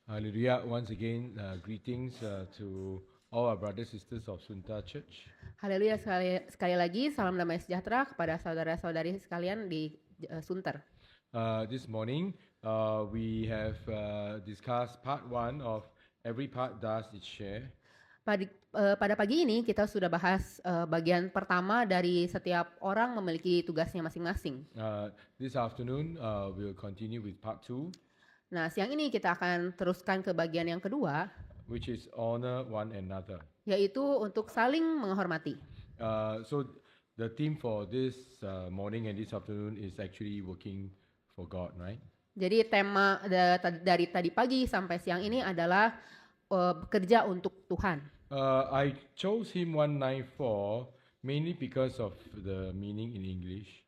Hallelujah. Once again, greetings to all our brothers and sisters of Sunta Church. Haleluya, sekali lagi salam damai sejahtera kepada saudara-saudari sekalian di Sunter. This morning, we have discussed part 1 of Every Part Does Its Share. Pada pagi ini kita sudah bahas bagian pertama dari setiap orang memiliki tugasnya masing-masing. This afternoon, we'll continue with part 2, Nah, siang ini kita akan teruskan ke bagian yang kedua, which is honor one another. yaitu untuk saling menghormati. So the theme for this morning and this afternoon is actually working for God, right? Jadi tema dari tadi pagi sampai siang ini adalah bekerja untuk Tuhan. I chose hymn 194 mainly because of the meaning in English.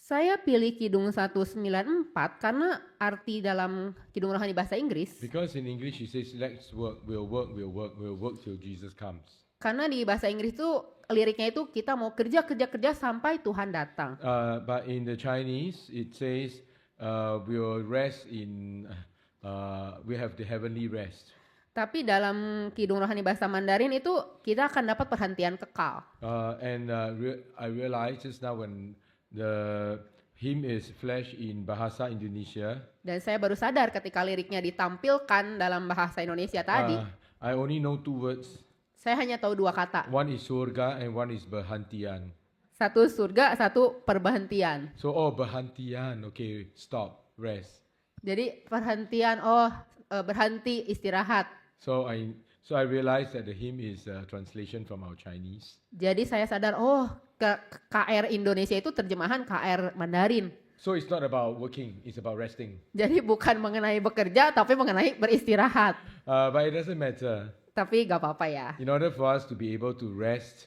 Saya pilih Kidung 194 karena arti dalam Kidung Rohani bahasa Inggris. Because in English it says, let's work, we'll work till Jesus comes. Karena di bahasa Inggris itu liriknya itu kita mau kerja sampai Tuhan datang. But in the Chinese it says, we'll rest in, we have the heavenly rest. Tapi dalam Kidung Rohani bahasa Mandarin itu kita akan dapat perhentian kekal. I realized just now when the hymn is flashed in Bahasa Indonesia. Dan saya baru sadar ketika liriknya ditampilkan dalam bahasa Indonesia tadi. I only know 2 words. Saya hanya tahu 2 kata. One is surga and one is berhantian. Satu surga, satu perberhentian. So, berhantian, okay, stop, rest. Jadi perhentian, berhenti, istirahat. So I realized that the hymn is a translation from our Chinese. Jadi saya sadar, KR Indonesia itu terjemahan KR Mandarin. So it's not about working, it's about resting. Jadi bukan mengenai bekerja, tapi mengenai beristirahat. But it doesn't matter. Tapi gak apa-apa ya. In order for us to be able to rest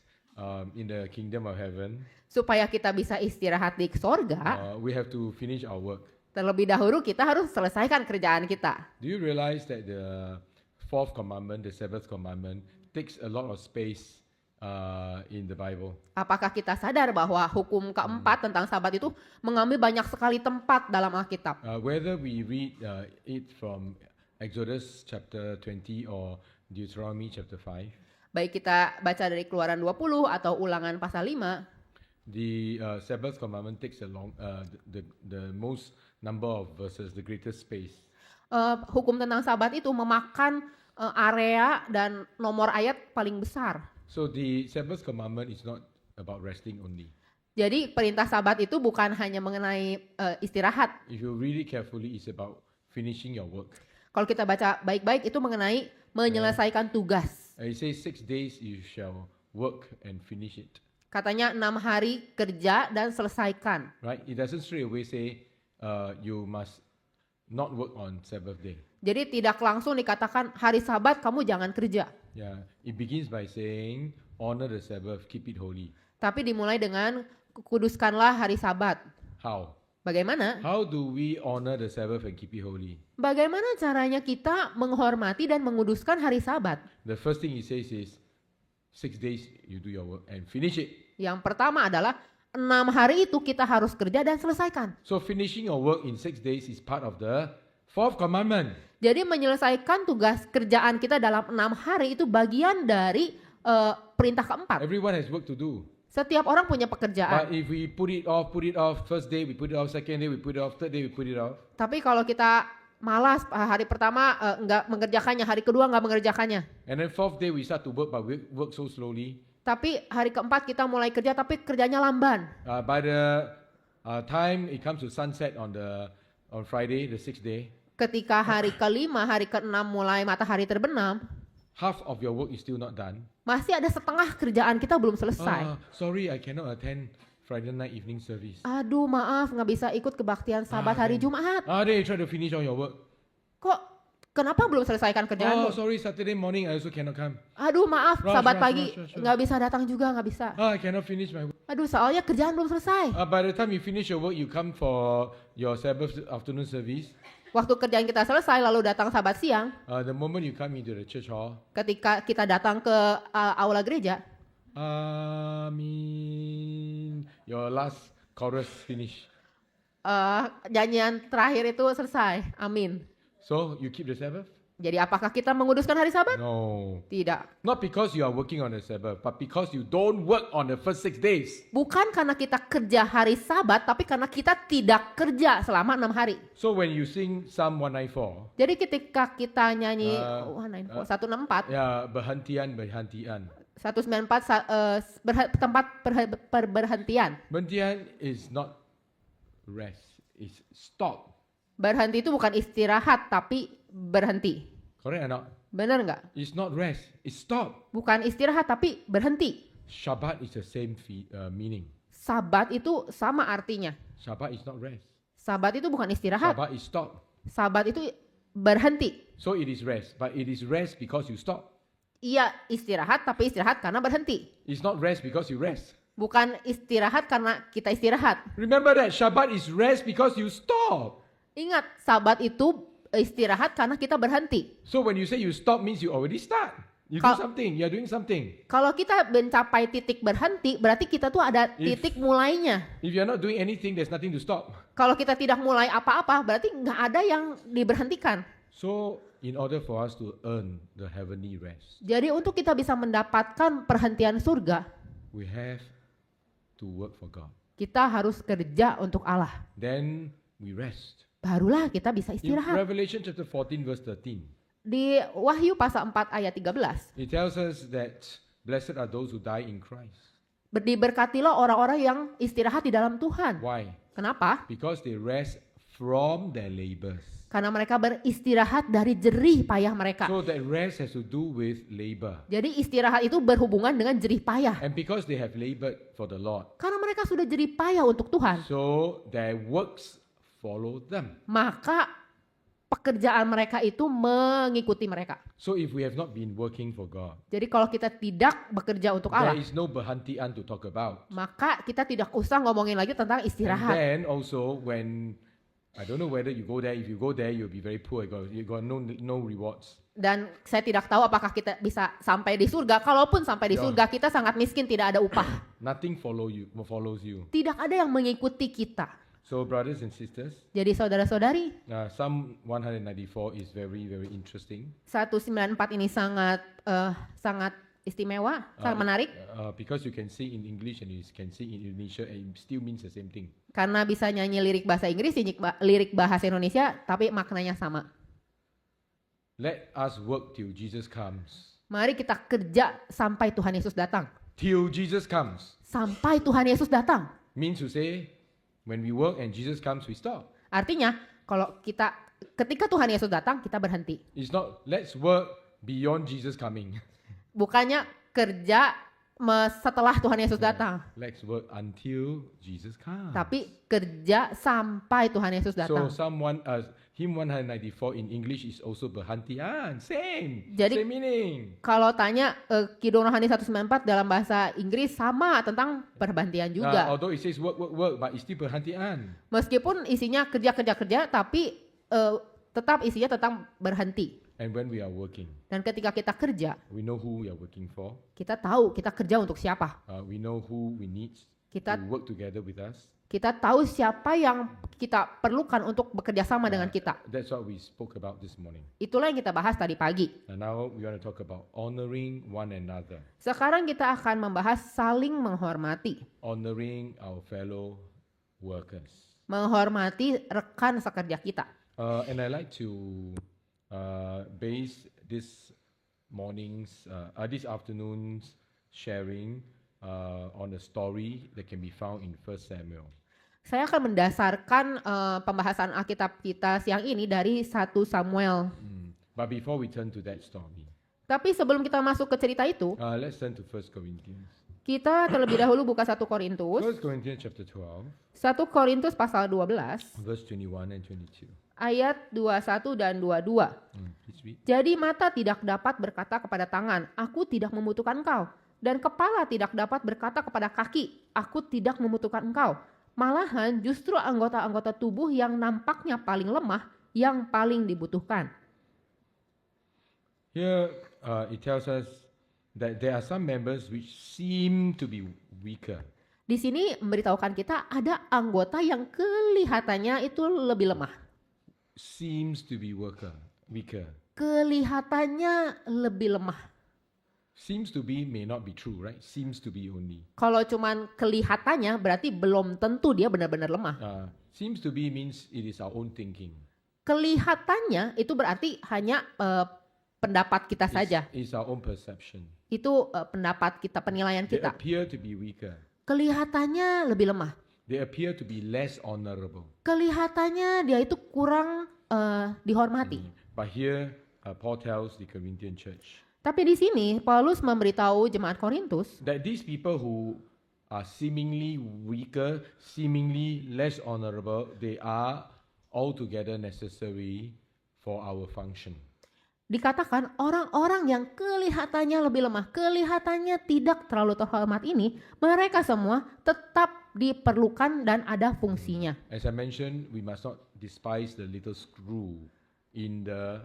in the kingdom of heaven, supaya kita bisa istirahat di sorga, we have to finish our work. Terlebih dahulu kita harus selesaikan kerjaan kita. Do you realize that the 4th commandment, the 7th commandment, takes a lot of space in the Bible? Apakah kita sadar bahwa hukum keempat tentang Sabat itu mengambil banyak sekali tempat dalam Alkitab? Whether we read it from Exodus chapter 20 or Deuteronomy chapter 5, baik kita baca dari Keluaran 20 atau Ulangan pasal 5, the 7th commandment takes the most number of verses, the greatest space. Hukum tentang Sabat itu memakan area dan nomor ayat paling besar. So the 7th commandment is not about resting only. Jadi perintah Sabat itu bukan hanya mengenai istirahat. If you read it carefully, it's about finishing your work. Kalau kita baca baik-baik itu mengenai menyelesaikan tugas. It says 6 days you shall work and finish it. Katanya 6 hari kerja dan selesaikan. Right? It doesn't straight away say you must not work on Sabbath day. Jadi tidak langsung dikatakan hari Sabat kamu jangan kerja. Yeah, it begins by saying honor the Sabbath, keep it holy. Tapi dimulai dengan kuduskanlah hari Sabat. How? Bagaimana? How do we honor the Sabbath and keep it holy? Bagaimana caranya kita menghormati dan menguduskan hari Sabat? The first thing he says is 6 days you do your work and finish it. Yang pertama adalah 6 hari itu kita harus kerja dan selesaikan. So finishing your work in 6 days is part of the 4th commandment. Jadi menyelesaikan tugas kerjaan kita dalam 6 hari itu bagian dari perintah keempat. Everyone has work to do. Setiap orang punya pekerjaan. But if we put it off, first day we put it off, second day we put it off, third day we put it off. Tapi kalau kita malas hari pertama nggak mengerjakannya, hari kedua nggak mengerjakannya. And then 4th day we start to work, but we work so slowly. Tapi hari keempat kita mulai kerja, tapi kerjanya lamban. By the time it comes to sunset on Friday, the 6th day, Ketika hari kelima, hari keenam mulai matahari terbenam, half of your work is still not done. masih ada setengah kerjaan kita belum selesai. Sorry, I cannot attend Friday night evening service. Aduh maaf, nggak bisa ikut kebaktian Sabat hari Jumat. Then you try to finish all your work. Kok kenapa belum selesaikan kerjaan? Sorry, Saturday morning I also cannot come. Aduh maaf, Sabat pagi rush. nggak bisa datang juga, nggak bisa. I cannot finish my work. Aduh soalnya kerjaan belum selesai. By the time you finish your work, you come for your Sabbath afternoon service. Waktu kerjaan kita selesai lalu datang Sabat siang, The moment you come into the church hall, ketika kita datang ke aula gereja, Amin, your last chorus finish. Nyanyian terakhir itu selesai. Amin. So you keep the Sabbath? Jadi apakah kita menguduskan hari Sabat? No. Tidak. Not because you are working on the Sabbath, but because you don't work on the first 6 days. Bukan karena kita kerja hari Sabat, tapi karena kita tidak kerja selama 6 hari. So when you sing Psalm 194, Jadi ketika kita nyanyi 164, yeah, berhentian. 194 tempat berhentian. Berhentian is not rest, it's stop. Berhenti itu bukan istirahat, tapi berhenti. Correct or not? Benar nggak? It's not rest, it's stop. Bukan istirahat, tapi berhenti. Shabbat is the same meaning. Sabat itu sama artinya. Shabbat is not rest. Sabat itu bukan istirahat. Shabbat is stop. Sabat itu berhenti. So it is rest, but it is rest because you stop. Iya istirahat, tapi istirahat karena berhenti. It's not rest because you rest. Bukan istirahat karena kita istirahat. Remember that Shabbat is rest because you stop. Ingat, Sabat itu istirahat karena kita berhenti. So when you say you stop means you already start. You do something, you are doing something. Kalau kita mencapai titik berhenti, berarti kita tuh ada titik mulainya. If you are not doing anything, there's nothing to stop. Kalau kita tidak mulai apa-apa, berarti nggak ada yang diberhentikan. So in order for us to earn the heavenly rest, Jadi untuk kita bisa mendapatkan perhentian surga, we have to work for God. kita harus kerja untuk Allah. Then we rest. Barulah kita bisa In istirahat. Revelation chapter 14 verse 13, Di Wahyu pasal 4 ayat 13, it tells us that blessed are those who die in Christ. diberkatilah orang-orang yang istirahat di dalam Tuhan. Why? Kenapa? Because they rest from their labors. Karena mereka beristirahat dari jerih payah mereka. So that rest has to do with labor. Jadi istirahat itu berhubungan dengan jerih payah. And because they have labored for the Lord, Karena mereka sudah jerih payah untuk Tuhan, so their works follow them. maka pekerjaan mereka itu mengikuti mereka. So if we have not been working for God, Jadi kalau kita tidak bekerja untuk there Allah, is no berhentian to talk about. maka kita tidak usah ngomongin lagi tentang And istirahat. then also when, I don't know whether you go there, if you go there you'll be very poor, you got no rewards. Dan saya tidak tahu apakah kita bisa sampai di surga. Kalaupun sampai di Ya. surga, kita sangat miskin, tidak ada upah. Nothing follows you. Tidak ada yang mengikuti kita. So brothers and sisters, Jadi saudara-saudari, Psalm 194 is very, very interesting. 194 ini sangat istimewa, sangat menarik. Because you can see in English and you can see in Indonesia and it still means the same thing. Karena bisa nyanyi lirik bahasa Inggris, lirik bahasa Indonesia, tapi maknanya sama. Let us work till Jesus comes. Mari kita kerja sampai Tuhan Yesus datang. Till Jesus comes Sampai Tuhan Yesus datang. means to say when we work and Jesus comes we stop. Artinya, ketika Tuhan Yesus datang, kita berhenti. It's not let's work beyond Jesus coming. Bukannya kerja setelah Tuhan Yesus datang, Let's work until Jesus comes. tapi kerja sampai Tuhan Yesus So datang. hymn 194 in English is also berhentian. Same Jadi- meaning. Kalau tanya Kidung Rohani 194 dalam bahasa Inggris sama tentang perbantian juga. Although it says work, but it's still berhentian. Meskipun isinya kerja, tapi tetap isinya tentang berhenti. And when we are working, Dan ketika kita kerja, we know who we are working for. kita tahu kita kerja untuk siapa. We know who we need Kita to work together with us. kita tahu siapa yang kita perlukan untuk bekerja sama dengan kita. That's what we spoke about this morning. Itulah yang kita bahas tadi pagi. And now we want to talk about honoring one another, Sekarang kita akan membahas saling menghormati. honoring our fellow workers. Menghormati rekan sekerja kita. And I like to base this this afternoon's sharing on a story that can be found in 1 Samuel. Saya akan mendasarkan pembahasan Alkitab kita siang ini dari 1 Samuel. But before we turn to that story, Tapi sebelum kita masuk ke cerita itu, let's turn to 1 Corinthians. kita terlebih dahulu buka 1 Korintus. 1 Corinthians chapter 12, 1 Korintus pasal 12 verse 21 and 22. ayat 21 dan 22. Please read. Jadi mata tidak dapat berkata kepada tangan, aku tidak membutuhkan engkau. Dan kepala tidak dapat berkata kepada kaki, aku tidak membutuhkan engkau. Malahan justru anggota-anggota tubuh yang nampaknya paling lemah yang paling dibutuhkan. Here it tells us that there are some members which seem to be weaker. Di sini memberitahukan kita ada anggota yang kelihatannya itu lebih lemah. Seems to be weaker. Kelihatannya lebih lemah. Seems to be may not be true, right? Seems to be only. Kalau cuman kelihatannya berarti belum tentu dia benar-benar lemah. Seems to be means it is our own thinking. Kelihatannya itu berarti hanya pendapat kita saja. It's our own perception. Itu pendapat kita, penilaian They kita. appear to be weaker. Kelihatannya lebih lemah. They appear to be less honorable. Kelihatannya dia itu kurang dihormati. But here, Paul tells the Corinthian church Tapi di sini Paulus memberitahu jemaat Korintus that these people who are seemingly weaker, seemingly less honorable, they are altogether necessary for our function. dikatakan orang-orang yang kelihatannya lebih lemah, kelihatannya tidak terlalu terhormat ini, mereka semua tetap diperlukan dan ada fungsinya. As I mentioned, we must not despise the little screw in the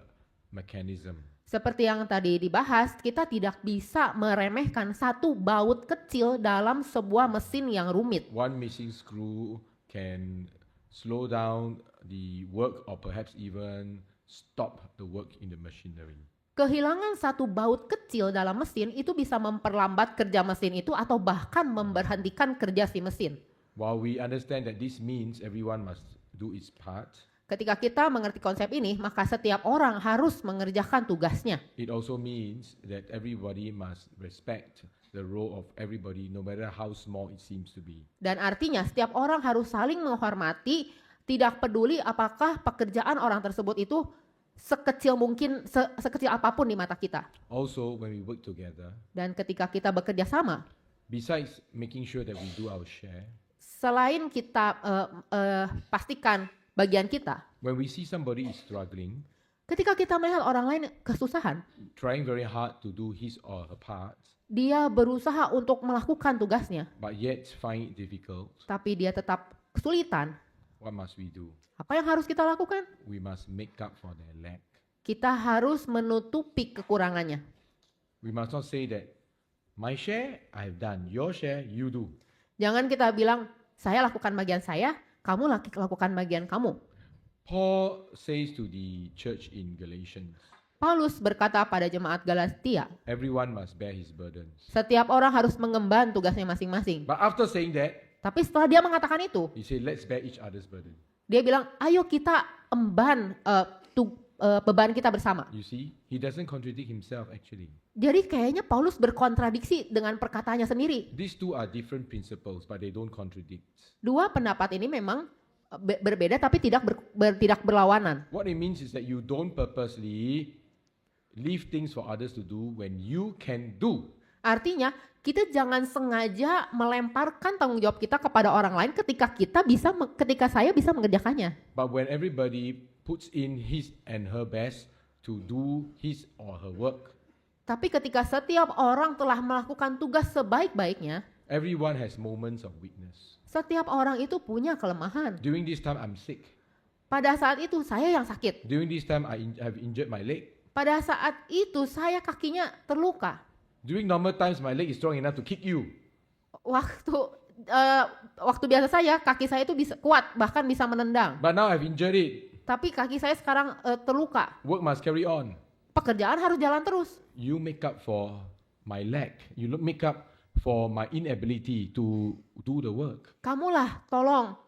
mechanism. Seperti yang tadi dibahas, kita tidak bisa meremehkan satu baut kecil dalam sebuah mesin yang rumit. One missing screw can slow down the work or perhaps even stop the work in the machinery. Kehilangan satu baut kecil dalam mesin itu bisa memperlambat kerja mesin itu atau bahkan memberhentikan kerja si mesin. While we understand that this means everyone must do its part, Ketika kita mengerti konsep ini, maka setiap orang harus mengerjakan tugasnya. it also means that everybody must respect the role of everybody, no matter how small it seems to be. Dan artinya setiap orang harus saling menghormati, tidak peduli apakah pekerjaan orang tersebut itu sekecil mungkin, sekecil apapun di mata kita. Also, when we work together, Dan ketika kita bekerja sama, besides making sure that we do our share, selain kita pastikan bagian kita, when we see somebody is struggling, ketika kita melihat orang lain kesusahan, trying very hard to do his or her part, dia berusaha untuk melakukan tugasnya, but yet find it difficult, tapi dia tetap kesulitan. what must we do? Apa yang harus kita lakukan? We must make up for their lack. Kita harus menutupi kekurangannya. We must not say that my share I've done, your share you do. Jangan kita bilang, saya lakukan bagian saya, kamu lakukan bagian kamu. Paul says to the church in Galatians, Paulus berkata pada jemaat Galatia, everyone must bear his burdens. setiap orang harus mengemban tugasnya masing-masing. But after saying that, Tapi setelah dia mengatakan itu, he said, let's bear each other's burden. dia bilang, ayo kita emban beban kita bersama. You see, he doesn't contradict himself actually. Jadi kayaknya Paulus berkontradiksi dengan perkataannya sendiri. These two are different principles, but they don't contradict. Dua pendapat ini memang berbeda tapi tidak berlawanan. What it means is that you don't purposely leave things for others to do when you can do. Artinya kita jangan sengaja melemparkan tanggung jawab kita kepada orang lain ketika saya bisa mengerjakannya. But when everybody puts in his and her best to do his or her work, Tapi ketika setiap orang telah melakukan tugas sebaik-baiknya, everyone has moments of weakness. setiap orang itu punya kelemahan. During this time, I'm sick. Pada saat itu saya yang sakit. During this time, I have injured my leg. Pada saat itu saya kakinya terluka. During normal times, my leg is strong enough to kick you. Waktu biasa saya, kaki saya itu bisa kuat, bahkan bisa menendang. But now I've injured it. Tapi kaki saya sekarang terluka. Work must carry on. Pekerjaan harus jalan terus. You make up for my lack. You make up for my inability to do the work. Kamulah tolong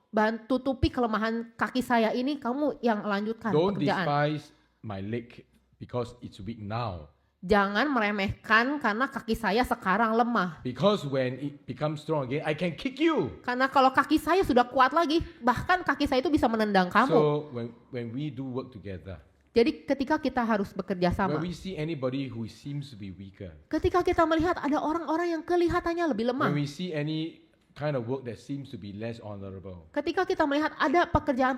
tutupi kelemahan kaki saya ini, kamu yang lanjutkan Don't pekerjaan. despise my leg because it's weak now. Jangan meremehkan karena kaki saya sekarang lemah. Because when it becomes strong again, I can kick you. Karena kalau kaki saya sudah kuat lagi, bahkan kaki saya itu bisa menendang kamu. So when we do work together, Jadi ketika kita harus bekerja sama, when we see anybody who seems to be weaker, ketika kita melihat ada orang-orang yang kelihatannya lebih lemah, when we see any kind of work that seems to be less honorable, ketika kita melihat ada pekerjaan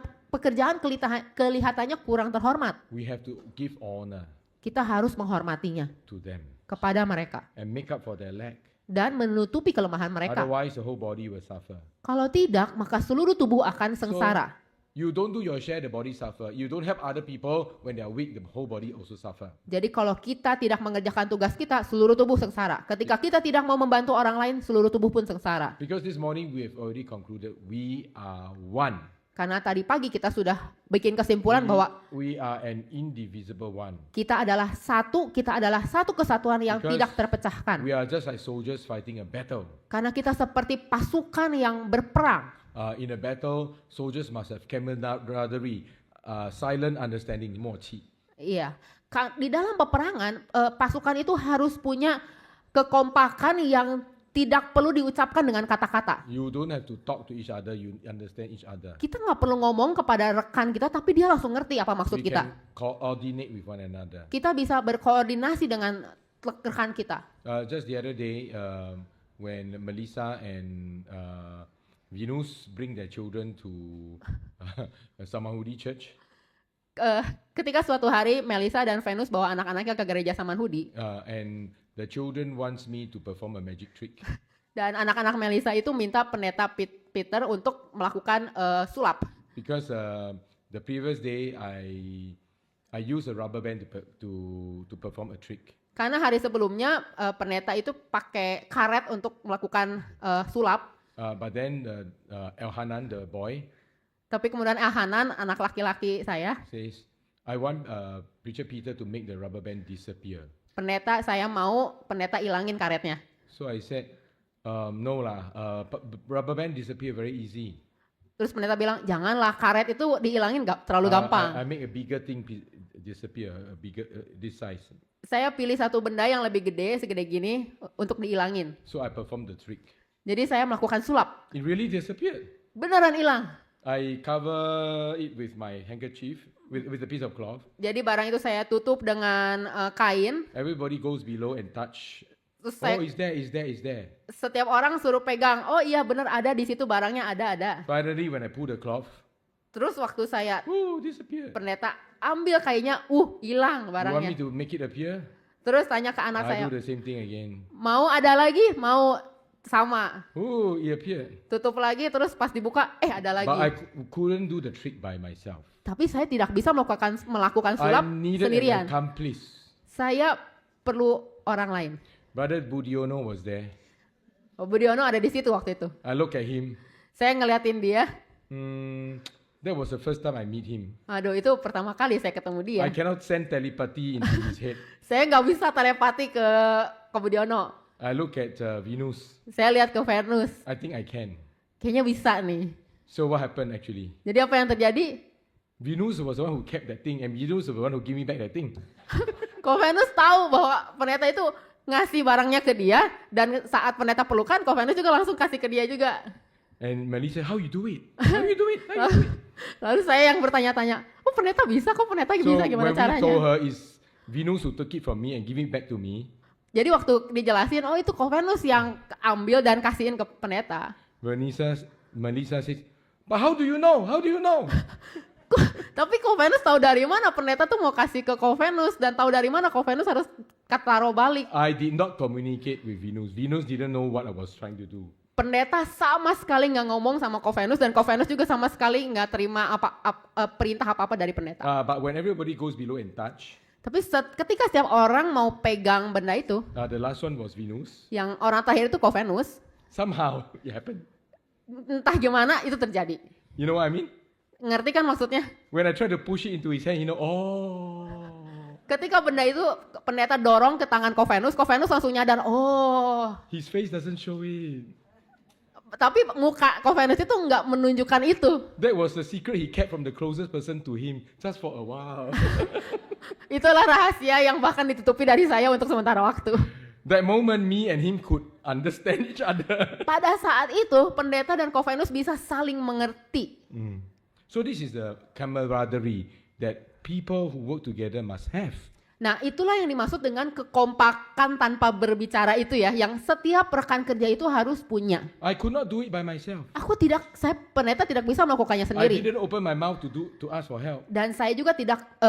kelihatannya kurang terhormat, we have to give honor kita harus menghormatinya to them kepada mereka and make up for their lack. dan menutupi kelemahan mereka. Otherwise, the whole body will suffer. Kalau tidak, maka seluruh tubuh akan sengsara. You don't do your share, the body suffer. You don't help other people when they are weak, the whole body also suffer. Jadi kalau kita tidak mengerjakan tugas kita, seluruh tubuh sengsara. Ketika kita tidak mau membantu orang lain, seluruh tubuh pun sengsara. Because this morning we have already concluded we are one. Karena tadi pagi kita sudah bikin kesimpulan bahwa we are an indivisible one. kita adalah satu kesatuan yang Because tidak terpecahkan. We are just like soldiers fighting a battle. Karena kita seperti pasukan yang berperang. In a battle, soldiers must have camaraderie, silent understanding, 默契. Iya, di dalam peperangan pasukan itu harus punya kekompakan yang tidak perlu diucapkan dengan kata-kata. You don't have to talk to each other, you understand each other. Kita nggak perlu ngomong kepada rekan kita, tapi dia langsung ngerti apa maksud We kita. can coordinate with one another. Kita bisa berkoordinasi dengan rekan kita. Just the other day, when Melissa and Venus bring their children to Samahudi Church, Ketika suatu hari Melissa dan Venus bawa anak-anaknya ke gereja Samanhudi, and the children wants me to perform a magic trick. dan anak-anak Melissa itu minta pendeta Peter untuk melakukan sulap. Because the previous day I used a rubber band to perform a trick. Karena hari sebelumnya pendeta itu pakai karet untuk melakukan sulap. But then Elhanan, the boy, Tapi kemudian Elhanan, anak laki-laki saya, says, I want Preacher Peter to make the rubber band disappear. pendeta saya mau pendeta ilangin karetnya. So I said, no lah, rubber band disappear very easy. Terus pendeta bilang, janganlah, karet itu dihilangin terlalu gampang. I make a bigger thing disappear, a bigger this size. Saya pilih satu benda yang lebih gede, segede gini, untuk dihilangin. So I performed the trick. Jadi saya melakukan sulap. It really disappeared. Beneran hilang. I cover it with my handkerchief, with a piece of cloth. Jadi barang itu saya tutup dengan kain. Everybody goes below and touch. Terus Oh, is there. setiap orang suruh pegang. Oh iya bener, ada di situ barangnya, ada. Finally, when I pull the cloth, Terus waktu saya disappeared. pendeta ambil kainnya, hilang You want me barangnya. to make it appear? Terus tanya ke anak I saya, do the same thing again. mau ada lagi? Mau sama? It appeared. Tutup lagi, terus pas dibuka, ada lagi. But I couldn't do the trick by myself. Tapi saya tidak bisa melakukan I sulap needed sendirian. an accomplice. Saya perlu orang lain. Brother Budiono was there. Budiono ada di situ waktu itu. I look at him. Saya ngeliatin dia. That was the first time I meet him. Aduh, itu pertama kali saya ketemu dia. I cannot send telepathy into his head. Saya nggak bisa telepati ke Budiono. I look at Venus. Saya lihat ke Venus. I think I can. Kayaknya bisa nih. So what happened actually? Jadi apa yang terjadi? Venus was the one who kept that thing, and Venus was the one who gave me back that thing. Ko Venus tahu bahwa pendeta itu ngasih barangnya ke dia, dan saat pendeta pelukan, Ko Venus juga langsung kasih ke dia juga. And Melissa, how you do it? How you do it? How you do it? Lalu saya yang bertanya-tanya, pendeta bisa? Kok pendeta So bisa? Gimana when we told caranya? her is Venus who took it from me and give it back to me. Jadi waktu dijelasin, itu Ko Venus yang ambil dan kasihin ke pendeta. Melissa says, but how do you know? How do you know? Tapi Ko Venus tahu dari mana pendeta tuh mau kasih ke Ko Venus, dan tahu dari mana Ko Venus harus taruh balik. I did not communicate with Venus. Venus didn't know what I was trying to do. Pendeta sama sekali nggak ngomong sama Ko Venus, dan Ko Venus juga sama sekali nggak terima perintah apa-apa dari pendeta. But when everybody goes below and touch, Tapi ketika setiap orang mau pegang benda itu, the last one was Venus. yang orang terakhir itu Ko Venus, Somehow it happened. entah gimana itu terjadi. You know what I mean? Ngerti kan maksudnya? When I try to push it into his hand, Ketika benda itu pendeta dorong ke tangan Ko Venus langsung nyadar, his face doesn't show it. tapi muka Ko Venus itu nggak menunjukkan itu. That was the secret he kept from the closest person to him, just for a while. Itulah rahasia yang bahkan ditutupi dari saya untuk sementara waktu. That moment, me and him could understand each other. Pada saat itu, pendeta dan Ko Venus bisa saling mengerti. So this is the camaraderie that people who work together must have. Nah, itulah yang dimaksud dengan kekompakan tanpa berbicara itu ya, yang setiap rekan kerja itu harus punya. I could not do it by myself. Saya pendeta tidak bisa melakukannya I sendiri. didn't open my mouth to ask for help. Dan saya juga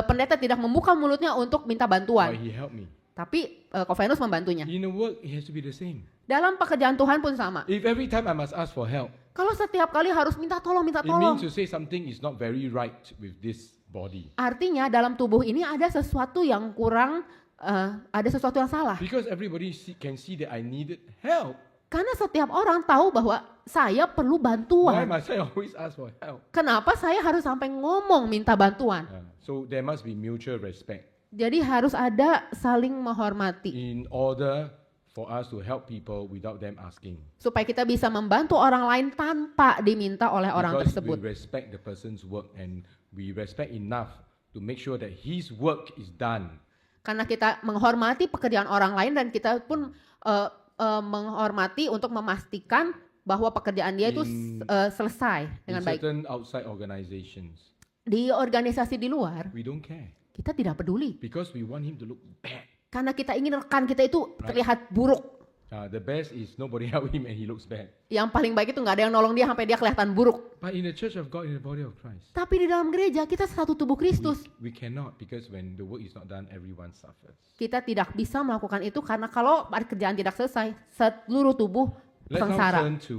pendeta tidak membuka mulutnya untuk minta But bantuan. he helped me. Tapi Ko Venus membantunya. In the work, it has to be the same. Dalam pekerjaan Tuhan pun sama. If every time I must ask for help, Kalau setiap kali harus minta tolong, it means to say something is not very right with this body. artinya dalam tubuh ini ada sesuatu yang kurang, ada sesuatu yang salah. Because everybody can see that I needed help. Karena setiap orang tahu bahwa saya perlu Why bantuan. must I always ask for help? Kenapa saya harus sampai ngomong minta bantuan? So there must be mutual respect Jadi harus ada saling menghormati. in order for us to help people without them asking. Supaya kita bisa membantu orang lain tanpa diminta oleh orang Because tersebut. we respect the person's work and we respect enough to make sure that his work is done. Karena kita menghormati pekerjaan orang lain dan kita pun menghormati untuk memastikan bahwa pekerjaan dia itu selesai In dengan baik. certain outside organizations, Di organisasi di luar, we don't care kita tidak peduli. because we want him to look bad. Karena kita ingin rekan kita itu terlihat buruk. The best is nobody help him and he looks bad. Yang paling baik itu nggak ada yang nolong dia sampai dia kelihatan buruk. But in the church of God, in the body of Christ, Tapi di dalam gereja kita satu tubuh Kristus. we cannot, because when the work is not done, everyone suffers. Kita tidak bisa melakukan itu karena kalau pekerjaan tidak selesai, seluruh tubuh Let's now sengsara. turn to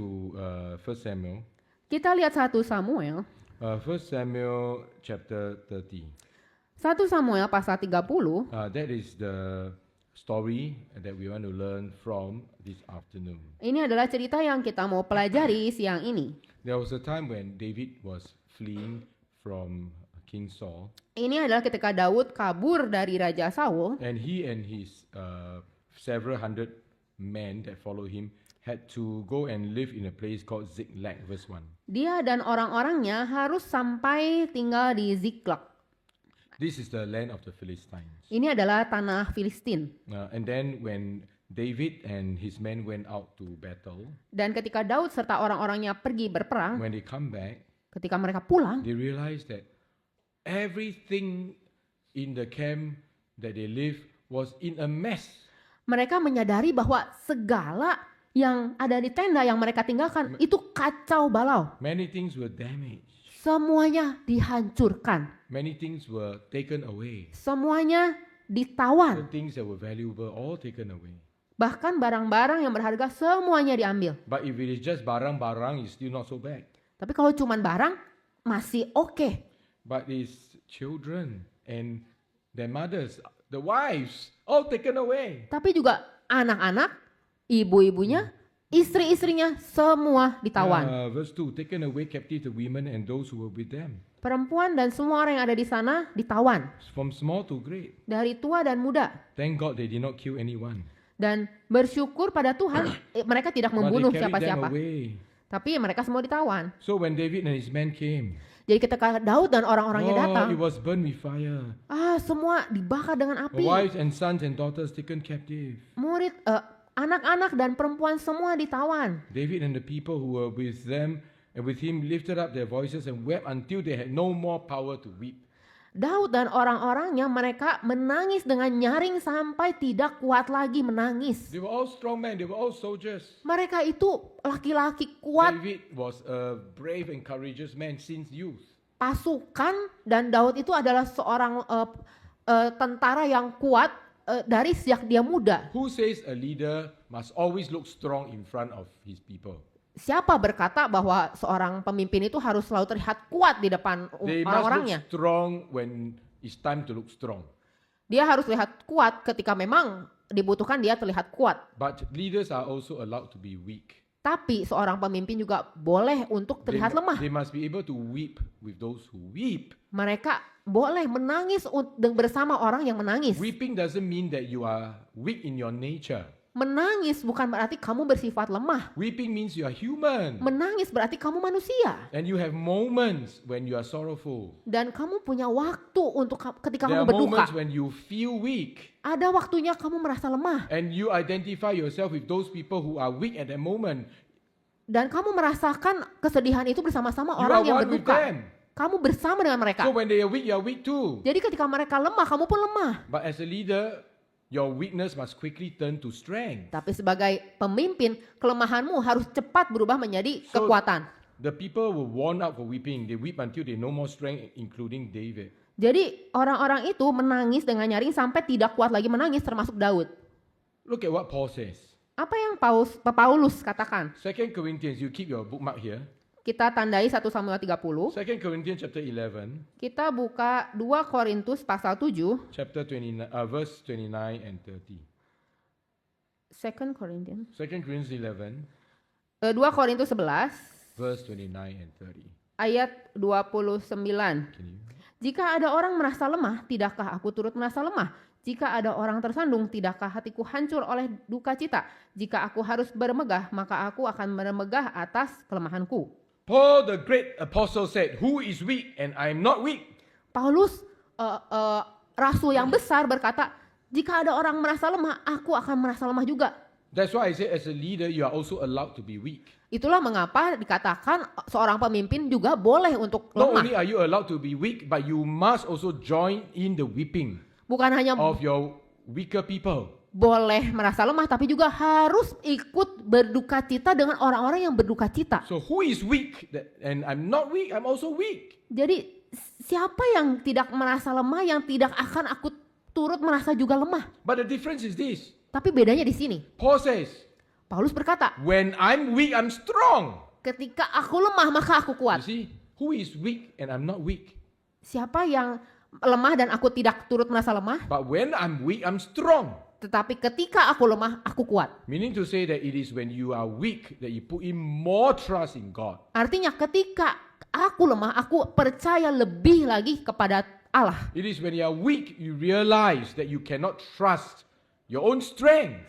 1 Samuel. Kita lihat 1 Samuel. 1 Samuel chapter 30. 1 Samuel pasal 30. That is the story that we want to learn from this afternoon. Ini adalah cerita yang kita mau pelajari siang ini. There was a time when David was fleeing from King Saul, Ini adalah ketika Daud kabur dari Raja Saul. and he and his several hundred men that follow him had to go and live in a place called Ziklag, verse 1. Dia dan orang-orangnya harus sampai tinggal di Ziklag. This is the land of the Philistines. Ini adalah tanah Filistin. And then when David and his men went out to battle, Dan ketika Daud serta orang-orangnya pergi berperang, when they come back, ketika mereka pulang, they realized that everything in the camp that they live was in a mess. mereka menyadari bahwa segala yang ada di tenda yang mereka tinggalkan itu kacau balau. Many things were damaged. Semuanya dihancurkan. Many things were taken away. Semuanya The ditawan. things that were valuable all taken away. Bahkan barang-barang yang berharga semuanya diambil. But if it is just barang-barang, it's still not so bad. Tapi kalau cuman barang, masih oke. But it's children and their mothers, the wives, all taken away. Tapi juga anak-anak, ibu-ibunya, istri-istrinya, semua ditawan. Verse 2, taken away captive the women and those who were with them. Perempuan dan semua orang yang ada di sana ditawan. From small to great. Dari tua dan muda. Thank God they did not kill anyone. Dan bersyukur pada Tuhan, mereka tidak But membunuh they carried them siapa-siapa. away. Tapi mereka semua ditawan. So when David and his men came, Jadi ketika Daud dan orang-orangnya datang, it was burned with fire. semua dibakar dengan api. Wives and sons and daughters taken captive. Murid, anak-anak dan perempuan semua ditawan. David and the people who were with them and with him lifted up their voices and wept until they had no more power to weep. Daud dan orang-orangnya mereka menangis dengan nyaring sampai tidak kuat lagi menangis. They were all strong men, they were all soldiers. Mereka itu laki-laki kuat, David was a brave and courageous man since youth. pasukan, dan Daud itu adalah seorang tentara yang kuat dari sejak dia muda. Who says a leader must always look strong in front of his people? Siapa berkata bahwa seorang pemimpin itu harus selalu terlihat kuat di depan They must orang-orangnya? look strong when it's time to look strong. Dia harus terlihat kuat ketika memang dibutuhkan dia terlihat kuat. But leaders are also allowed to be weak. Tapi seorang pemimpin juga boleh untuk terlihat lemah. They must be able to weep with those who weep. Mereka boleh menangis bersama orang yang menangis. Weeping doesn't mean that you are weak in your nature. Menangis bukan berarti kamu bersifat lemah. Weeping means you are human. Menangis berarti kamu manusia. And you have moments when you are sorrowful. Dan kamu punya waktu untuk ketika There kamu are berduka. moments when you feel weak. Ada waktunya kamu merasa lemah. And you identify yourself with those people who are weak at that moment. Dan kamu merasakan kesedihan itu bersama-sama You orang are yang one with berduka. them. Kamu bersama dengan mereka. So when they are weak, you are weak too. Jadi ketika mereka lemah, kamu pun lemah. But as a leader, your weakness must quickly turn to strength. Tapi sebagai pemimpin, kelemahanmu harus cepat berubah menjadi So- kekuatan. The people were worn out for weeping. They weep until they no more strength, including David. Jadi orang-orang itu menangis dengan nyaring sampai tidak kuat lagi menangis, termasuk Daud. Look at what Paul says. Apa yang Paulus katakan? 2 Corinthians, you keep your bookmark here. Kita tandai 1 Samuel 30. 2 Corinthians chapter 11, Kita buka 2 Korintus pasal 7. chapter 29, verse 29 and 30. 2 Corinthians 2 Corinthians 11, 2 Korintus 11 verse 29 and 30. ayat 29. Can you? Jika ada orang merasa lemah, tidakkah aku turut merasa lemah? Jika ada orang tersandung, tidakkah hatiku hancur oleh duka cita? Jika aku harus bermegah, maka aku akan bermegah atas kelemahanku. Paul, the great apostle, said, "Who is weak and I am not weak?" Paulus, rasul yang besar berkata, jika ada orang merasa lemah, aku akan merasa lemah juga. That's why I say, as a leader, you are also allowed to be weak. Itulah mengapa dikatakan seorang pemimpin juga boleh untuk Not lemah. only are you allowed to be weak, but you must also join in the weeping Bukan hanya of your weaker people. boleh merasa lemah, tapi juga harus ikut berduka cita dengan orang-orang yang berduka cita. So who is weak? And I'm not weak, I'm also weak. Jadi siapa yang tidak merasa lemah, yang tidak akan aku turut merasa juga lemah. But the difference is this. Tapi bedanya di sini. Paul says, Paulus berkata, when I'm weak, I'm strong. ketika aku lemah maka aku You kuat. see, who is weak and I'm not weak? Siapa yang lemah dan aku tidak turut merasa lemah? But when I'm weak, I'm strong. Tetapi ketika aku lemah, aku kuat. Meaning to say that it is when you are weak that you put in more trust in God. Artinya ketika aku lemah, aku percaya lebih lagi kepada Allah. It is when you are weak, you realize that you cannot trust your own strength.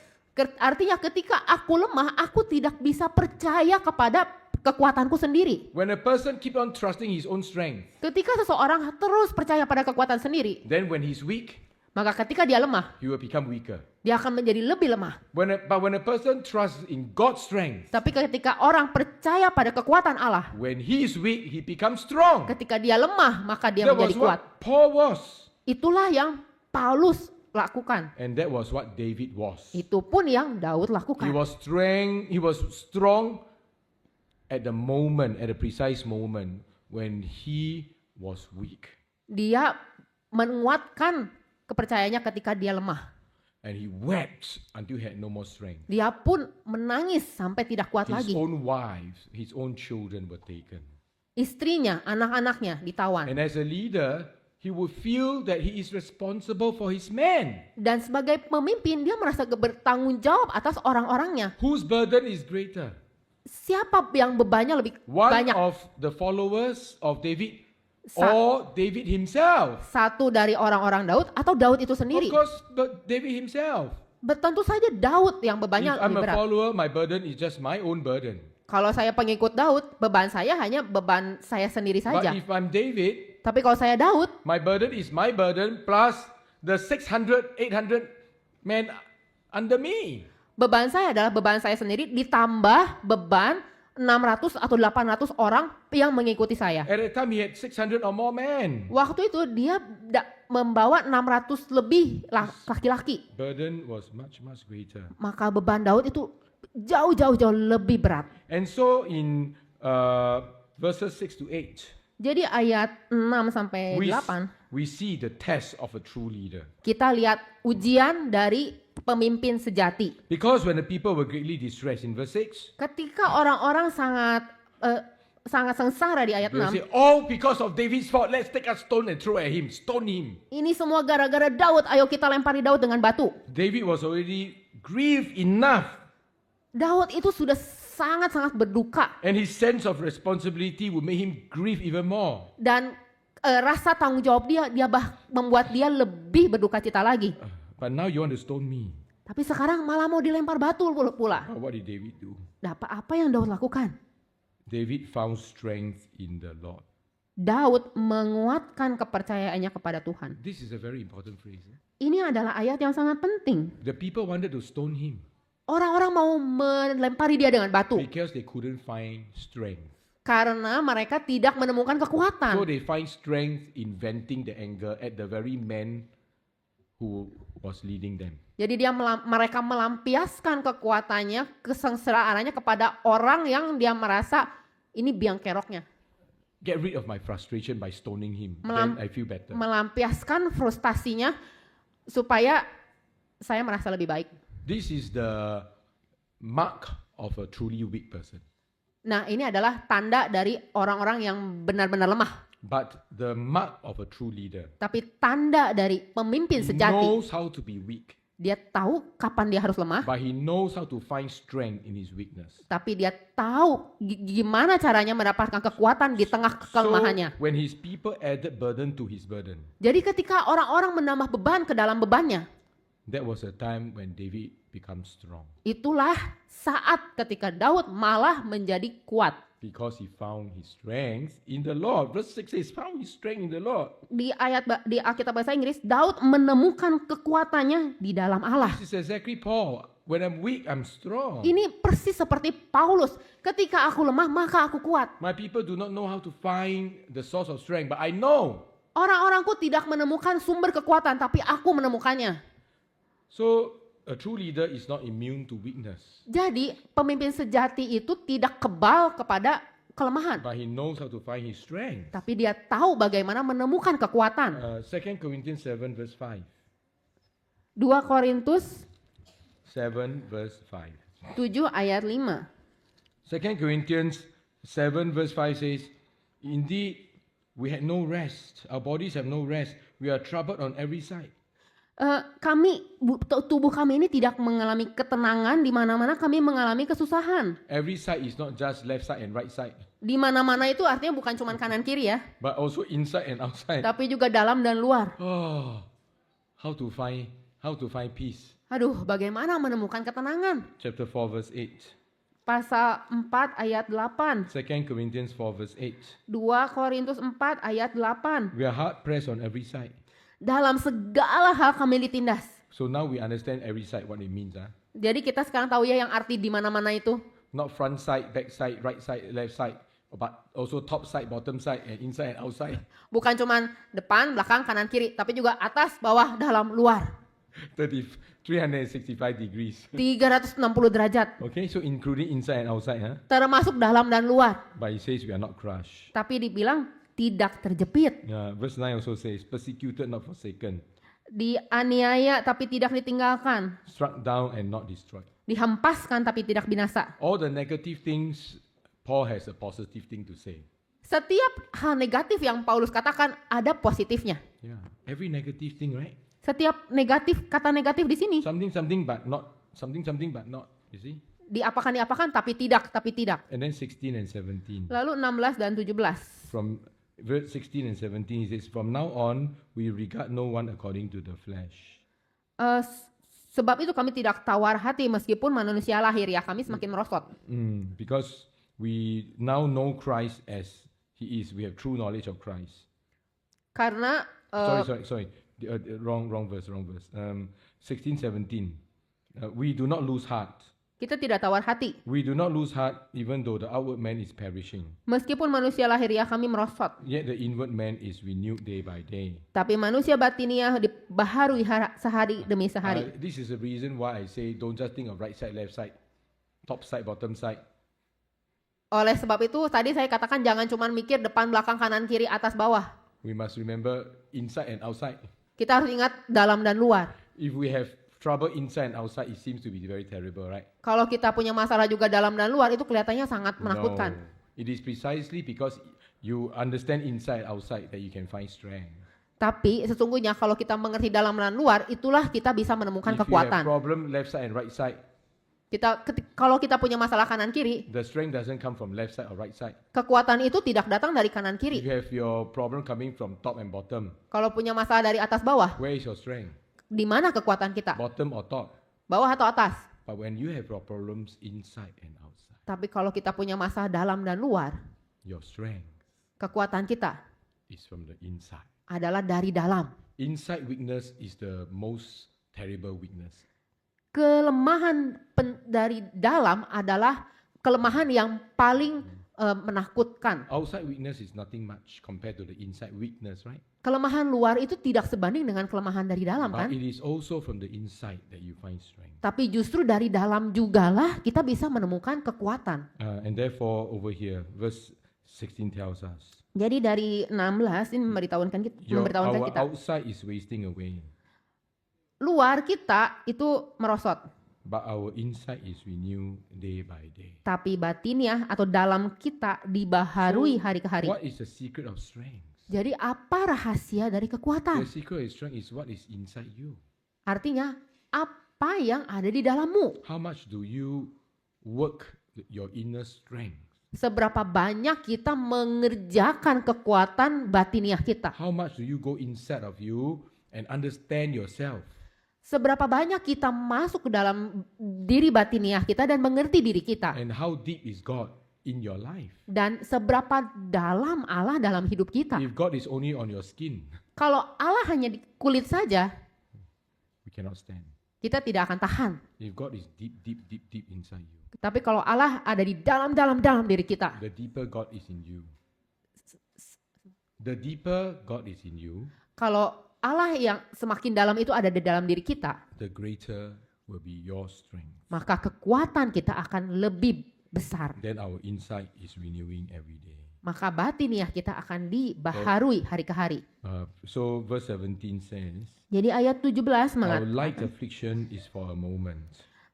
Artinya ketika aku lemah, aku tidak bisa percaya kepada kekuatanku sendiri. When a person keep on trusting his own strength, Ketika seseorang terus percaya pada kekuatan sendiri, then when he's weak, maka ketika dia lemah, he will become weaker. dia akan menjadi lebih lemah. But when a person trusts in God's strength, Tapi ketika orang percaya pada kekuatan Allah, when he is weak, he becomes strong. ketika dia lemah, maka dia That was menjadi kuat. what Paul was. Itulah yang Paulus lakukan. And that was what David was. Itu pun yang Daud He lakukan. was strong at the moment, at a precise moment when he was weak. Dia menguatkan kepercayaannya ketika dia lemah. And he wept until he had no more strength. Dia pun menangis sampai tidak kuat His lagi. own wives, his own children were taken. Istrinya, anak-anaknya ditawan. And as a leader, he would feel that he is responsible for his men. Dan sebagai pemimpin, dia merasa bertanggung jawab atas orang-orangnya. Whose burden is greater? Siapa yang bebannya lebih One banyak? of the followers of David Sa- or David himself? Satu dari orang-orang Daud atau Daud itu Of sendiri? course, but David himself. Tentu saja Daud yang bebannya If I'm lebih a berat. follower, my burden is just my own burden. Kalau saya pengikut Daud, beban saya hanya beban saya sendiri But saja. if I'm David, Tapi kalau saya Daud, my burden is my burden plus the 600, 800 men under me. beban saya adalah beban saya sendiri ditambah beban 600 atau 800 orang yang mengikuti saya. At that time, he had 600 or more men. Waktu itu dia membawa 600 lebih laki-laki. Burden was much, much greater. Maka beban Daud itu jauh lebih berat. And so in verses 6 to 8, Jadi ayat 6 sampai we, 8 we see the test of a true leader. kita lihat ujian dari pemimpin sejati. Because when the people were greatly distressed in verse 6, Ketika orang-orang sangat sengsara di ayat they will 6, say, "Oh, because of David's fault, let's take a stone and throw at him. Stone him." ini semua gara-gara Daud, ayo kita lempari Daud dengan batu. David was already grieved enough, Daud itu sudah sangat-sangat berduka and his sense of responsibility would make him grieve even more. dan rasa tanggung jawab dia membuat dia lebih berduka cita lagi. But now you want to stone me. Tapi sekarang malah mau dilempar batu pula. But what did David do? Apa yang Daud lakukan? David found strength in the Lord. Daud menguatkan kepercayaannya kepada Tuhan. This is a very important phrase. Ini adalah ayat yang sangat penting. The people wanted to stone him Orang-orang mau melempari dia dengan batu because they couldn't find strength. karena mereka tidak menemukan So kekuatan. they find strength in venting the anger at the very man who was leading them. Jadi mereka melampiaskan kekuatannya, kesengsaraannya kepada orang yang dia merasa ini biang keroknya. Get rid of my frustration by stoning him. Then I feel better. Melampiaskan frustasinya supaya saya merasa lebih baik. This is the mark of a truly weak person. Nah, ini adalah tanda dari orang-orang yang benar-benar lemah. But the mark of a true leader Tapi tanda dari pemimpin sejati, knows how to be weak. Dia tahu kapan dia harus lemah, but he knows how to find strength in his weakness. tapi dia tahu gimana caranya mendapatkan kekuatan di tengah kelemahannya. So when his people added burden to his burden, Jadi ketika orang-orang menambah beban ke dalam bebannya, that was a time when David becomes strong itulah saat ketika Daud malah menjadi kuat. because he found his strength in the Lord. Verse 6 says, found his strength in the Lord. Di Alkitab bahasa Inggris, Daud menemukan kekuatannya di dalam Allah. This is exactly Paul. When I'm weak, I'm strong. Ini persis seperti Paulus. Ketika aku lemah, maka aku kuat. My people do not know how to find the source of strength, but I know. Orang-orangku tidak menemukan sumber kekuatan, tapi aku menemukannya. So a true leader is not immune to weakness, Jadi, pemimpin sejati itu tidak kebal kepada kelemahan. but he knows how to find his strength. Tapi dia tahu bagaimana menemukan kekuatan. 2 Corinthians 7 verse 5. 2 Korintus 7 verse 5. 7 ayat 5. 2 Corinthians 7 verse 5 says, indeed, we had no rest. Our bodies have no rest. We are troubled on every side. Tubuh kami ini tidak mengalami ketenangan, di mana-mana kami mengalami kesusahan. Every side is not just left side and right side, Di mana-mana itu artinya bukan cuma kanan kiri ya, but also inside and outside. tapi juga dalam dan luar. Oh, how to find peace. Aduh, bagaimana menemukan ketenangan? Chapter 4 verse 8. Pasal 4 ayat 8. 2 Corinthians 4 verse 8. 2 Korintus 4 ayat 8. We are hard pressed on every side. Dalam segala hal kami ditindas. So now we understand every side what it means. Jadi kita sekarang tahu ya yang arti di mana-mana itu. Not front side, back side, right side, left side, but also top side, bottom side, and inside and outside. Bukan cuman depan, belakang, kanan, kiri, tapi juga atas, bawah, dalam, luar. 365 degrees. 360 derajat. Okay, so including inside and outside. Termasuk dalam dan luar. But it says we are not crushed. Tapi dibilang tidak terjepit. Verse 9 also says, persecuted, not forsaken. Dianiaya tapi tidak ditinggalkan. Struck down and not destroyed. Dihempaskan tapi tidak binasa. All the negative things, Paul has a positive thing to say. Setiap hal negatif yang Paulus katakan ada positifnya. Yeah, every negative thing, right? Setiap kata negatif di sini Something but not. Something but not. You see? diapakan tapi tidak. And then 16 and 17. Lalu 16 dan 17. From verse 16 and 17, it says, from now on, we regard no one according to the flesh. Sebab itu kami tidak tawar hati meskipun manusia lahir ya, kami semakin merosot. Because we now know Christ as He is. We have true knowledge of Christ. Karena Sorry. Wrong verse. 16, 17. We do not lose heart. kita tidak tawar hati. We do not lose heart even though the outward man is perishing. Meskipun manusia lahiriah kami merosot, Yet the inward man is renewed day by day. tapi manusia batiniah dibaharui sehari demi sehari. This is the reason why I say don't just think of right side, left side, top side, bottom side. Oleh sebab itu tadi saya katakan jangan cuma mikir depan, belakang, kanan, kiri, atas, bawah. We must remember inside and outside. Kita harus ingat dalam dan luar. If we have trouble inside and outside, it seems to be very terrible, right? Kalau kita punya masalah juga dalam dan luar, itu kelihatannya sangat menakutkan. No. It is precisely because you understand inside, outside that you can find strength. Tapi sesungguhnya kalau kita mengerti dalam dan luar, itulah kita bisa menemukan If you have kekuatan. problem left side and right side, Kalau kita punya masalah kanan kiri, the strength doesn't come from left side or right side. kekuatan itu tidak datang dari kanan If kiri. you have your problem coming from top and bottom, Kalau punya masalah dari atas bawah, where is your strength? di mana kekuatan kita? Bottom or top? Bawah atau atas? But when you have your problems inside and outside, Tapi kalau kita punya masalah dalam dan luar, your strength kekuatan kita is from the inside. adalah dari dalam. Inside weakness is the most terrible weakness. Kelemahan dari dalam adalah kelemahan yang paling menakutkan. Outside weakness is nothing much compared to the inside weakness, right? Kelemahan luar itu tidak sebanding dengan kelemahan dari dalam, kan? But it is also from the inside that you find strength. Tapi justru dari dalam jugalah kita bisa menemukan kekuatan. And therefore, over here, verse 16 tells us, Jadi dari 16 ini memberitahukan our kita. outside is wasting away, Luar kita itu merosot, but our inside is renewed day by day. tapi batiniah atau dalam kita dibaharui hari ke hari. What is the secret of strength? Jadi apa rahasia dari The kekuatan? secret of strength is what is inside you. Artinya apa yang ada di dalammu. How much do you work your inner strength? Seberapa banyak kita mengerjakan kekuatan batiniah kita. How much do you go inside of you and understand yourself? Seberapa banyak kita masuk ke dalam diri batiniah kita dan mengerti diri kita. And how deep is God in your life? Dan seberapa dalam Allah dalam hidup kita. If God is only on your skin, Kalau Allah hanya di kulit saja, we cannot stand. kita tidak akan tahan. If God is deep inside you, Tapi kalau Allah ada di dalam diri kita, the deeper God is in you. The deeper God is in you, kalau Allah yang semakin dalam itu ada di dalam diri kita, the greater will be your strength. maka kekuatan kita akan lebih besar. Then our insight is renewing every day. Maka batiniah kita akan dibaharui hari ke hari. So verse 17 says, Jadi ayat 17 our light mengatakan, affliction is for a moment.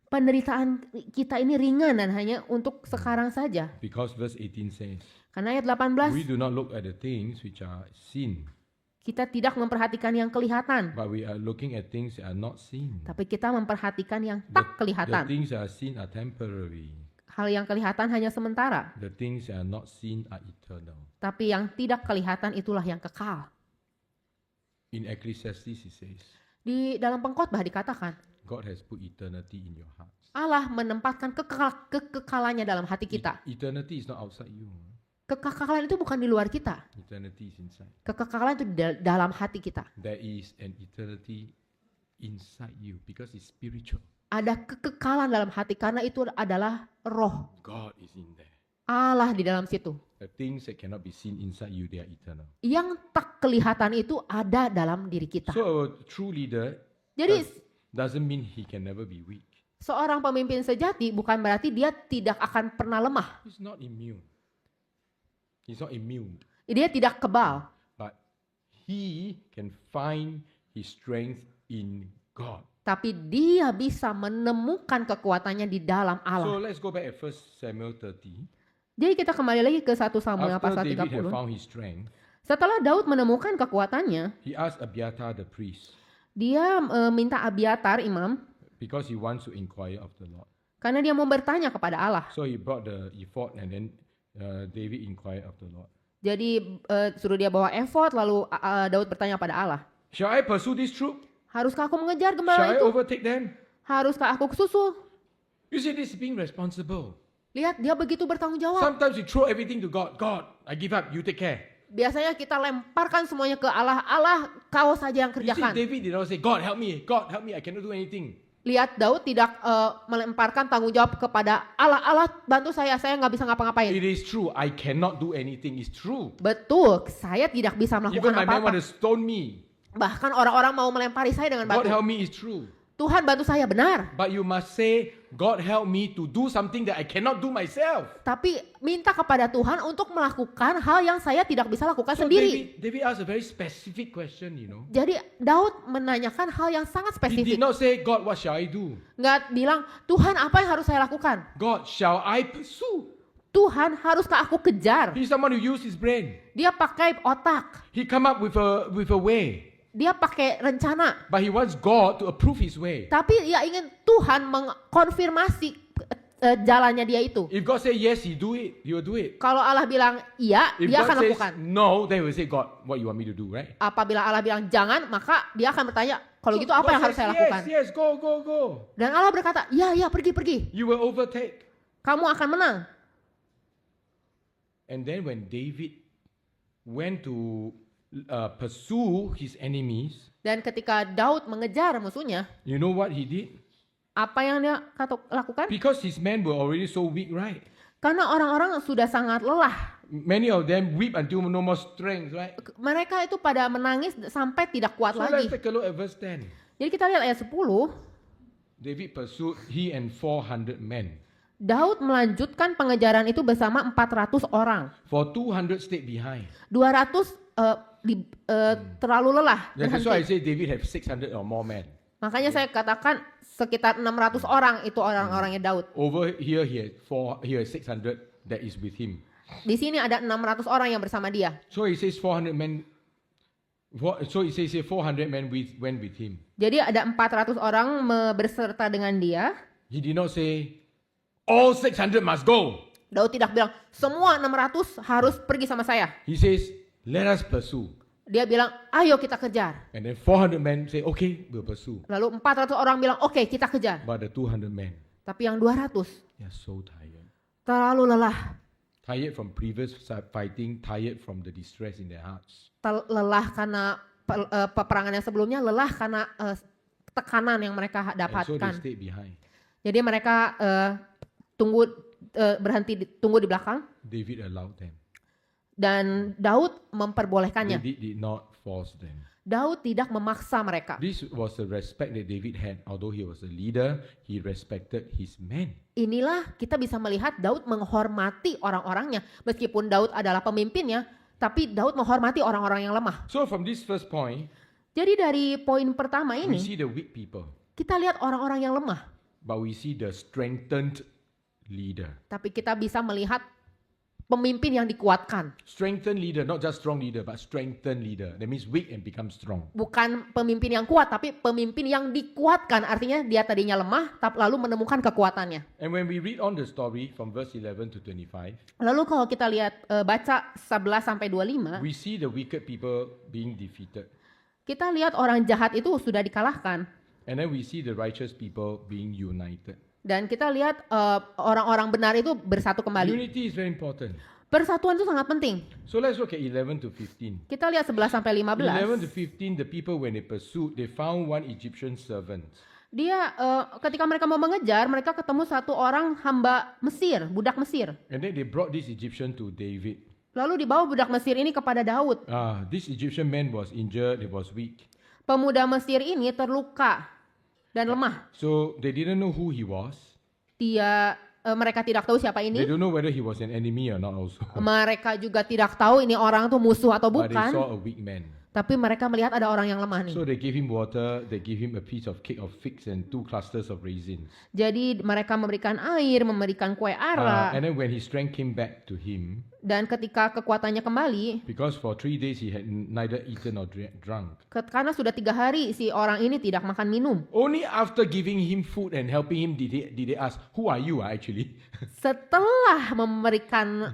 penderitaan kita ini ringan dan hanya untuk sekarang saja. Because verse 18 says, Karena ayat we 18, do not look at the things which are seen, kita tidak memperhatikan yang kelihatan, but we are looking at things that are not seen. tapi kita memperhatikan yang The tak kelihatan. things that are seen are temporary. Hal yang kelihatan hanya sementara, The things that are not seen are eternal. tapi yang tidak kelihatan itulah yang kekal. In Ecclesiastes it says, Di dalam pengkhotbah dikatakan, God has put eternity in your hearts. Allah menempatkan kekekalannya dalam hati kita. Eternity is not outside you. Kekekalan itu bukan di luar kita. Eternity is inside. Kekekalan itu di dalam hati kita. There is an eternity inside you because it's spiritual. Ada kekekalan dalam hati karena itu adalah roh. God is in there. Allah di dalam situ. The things that cannot be seen inside you, they are eternal. Yang tak kelihatan itu ada dalam diri kita. So a true leader Jadi doesn't mean he can never be weak. seorang pemimpin sejati bukan berarti dia tidak akan pernah lemah. He's not immune. He's not immune. Dia tidak kebal. But he can find his strength in God. Tapi dia bisa menemukan kekuatannya di dalam So Allah. let's go back at 1 Samuel 30. Jadi kita kembali lagi ke 1 Samuel After pasal David had 30. found his strength, Setelah Daud menemukan kekuatannya, he asked Abiathar the priest dia minta Abiatar imam because he wants to inquire of the Lord. karena dia mau bertanya kepada Allah. So he brought the ephod and then David inquired of the Lord. Jadi suruh dia bawa efod lalu Daud bertanya pada Allah. Shall I pursue this troop? Haruskah aku mengejar Shall gembala I itu? overtake them? Haruskah aku susul? You see, this is being responsible. Lihat dia begitu bertanggung jawab. Sometimes you throw everything to God. God, I give up. You take care. Biasanya kita lemparkan semuanya ke Allah. Allah, kau saja yang You see, kerjakan. David did not say, God help me. God help me. I cannot do anything. Lihat Daud tidak melemparkan tanggung jawab kepada Allah. Allah bantu saya nggak bisa ngapa-ngapain. It is true. I cannot do anything. It's true. Betul, saya tidak bisa Even melakukan my man want apa-apa. to stone me. Bahkan orang-orang mau melempari saya dengan God batu. help me is true. Tuhan bantu saya, benar. But you must say, God help me to do something that I cannot do myself. Tapi minta kepada Tuhan untuk melakukan hal yang saya tidak bisa lakukan So sendiri. David asked a very specific question, you know. Jadi Daud menanyakan hal yang sangat He spesifik. did not say, God, what shall I do? Nggak bilang, Tuhan apa yang harus saya lakukan? God, shall I pursue? Tuhan haruskah aku kejar? He's someone who used his brain. Dia pakai otak. He come up with a way. Dia pakai rencana. But he wants God to approve his way. Tapi dia ingin Tuhan mengkonfirmasi jalannya dia itu. If God say yes, he will do it. Kalau Allah bilang iya, If dia God akan says lakukan. no, then he will say, God, what you want me to do, right? Apabila Allah bilang jangan, maka dia akan bertanya, kalau So gitu apa God yang harus says, saya lakukan? Yes, go. Dan Allah berkata, ya, pergi. You will overtake. Kamu akan menang. And then when David went to pursue his enemies, Dan ketika Daud mengejar musuhnya, you know what he did? apa yang dia lakukan? Because his men were already so weak, right? Karena orang-orang sudah sangat lelah. Many of them weep until no more strength, right? Mereka itu pada menangis sampai tidak kuat So lagi. let's take a look at verse 10. Jadi kita lihat ayat 10. David pursued he and 400 men. Daud melanjutkan pengejaran itu bersama 400 orang. For 200 stayed behind. 200 terlalu lelah. That's why I berhenti. say David have 600 or more men. Makanya saya katakan sekitar 600 orang itu orang-orangnya Daud. Over here he has 600 that is with him. Di sini ada 600 orang yang bersama dia. So he says 400 men So it says here 400 men went with him. Jadi ada 400 orang berserta dengan dia. He did not say, all 600 must go. Daud tidak bilang, semua 600 harus pergi sama saya. He says, let us pursue. Dia bilang, ayo kita kejar. And then 400 men say, okay, we'll pursue. Lalu 400 orang bilang, oke, kita kejar. But the 200 men, Tapi yang 200 they are so tired. terlalu lelah. Tired from previous fighting, tired from the distress in their hearts. Lelah karena peperangan yang sebelumnya, lelah karena tekanan yang mereka And so they dapatkan. stayed behind. Jadi mereka berhenti tunggu di belakang. David allowed them. Dan Daud memperbolehkannya. David did not force them. Daud tidak memaksa mereka. This was the respect that David had. Although he was a leader, he respected his men. Inilah kita bisa melihat Daud menghormati orang-orangnya. Meskipun Daud adalah pemimpinnya, tapi Daud menghormati orang-orang yang lemah. So from this first point, Jadi dari poin pertama we ini, see the weak people, kita lihat orang-orang yang lemah. but we see the strengthened leader. Tapi kita bisa melihat pemimpin yang dikuatkan. Strengthened leader, not just strong leader, but strengthened leader. That means weak and become strong. Bukan pemimpin yang kuat, tapi pemimpin yang dikuatkan. Artinya dia tadinya lemah, tapi lalu menemukan kekuatannya. And when we read on the story from verse 11 to 25, Lalu kalau kita lihat baca 11 sampai 25, we see the wicked people being defeated. kita lihat orang jahat itu sudah dikalahkan. And then we see the righteous people being united. Dan kita lihat orang-orang benar itu bersatu kembali. Unity is very important. Persatuan itu sangat penting. So let's look at 11 to 15. Kita lihat 11 sampai 11 to 15. 15, the people when they pursued, they found one Egyptian servant. Dia ketika mereka mau mengejar, mereka ketemu satu orang hamba Mesir, budak Mesir. And then they brought this Egyptian to David. Lalu dibawa budak Mesir ini kepada Daud. This Egyptian man was injured, he was weak. Pemuda Mesir ini terluka dan lemah. So they didn't know who he was. Mereka tidak tahu siapa They ini. don't know whether he was an enemy or not also. Mereka juga tidak tahu ini orang tuh musuh atau But they bukan. saw a weak man. Tapi mereka melihat ada orang yang lemah nih. So they gave him water, they gave him a piece of cake of figs and 2 clusters of raisins. Jadi mereka memberikan air, memberikan kue ara. And then when his strength came back to him, Dan ketika kekuatannya kembali, because for 3 days he had neither eaten nor drunk. karena sudah 3 hari si orang ini tidak makan minum. Only after giving him food and helping him did they ask, who are you actually? Setelah memberikan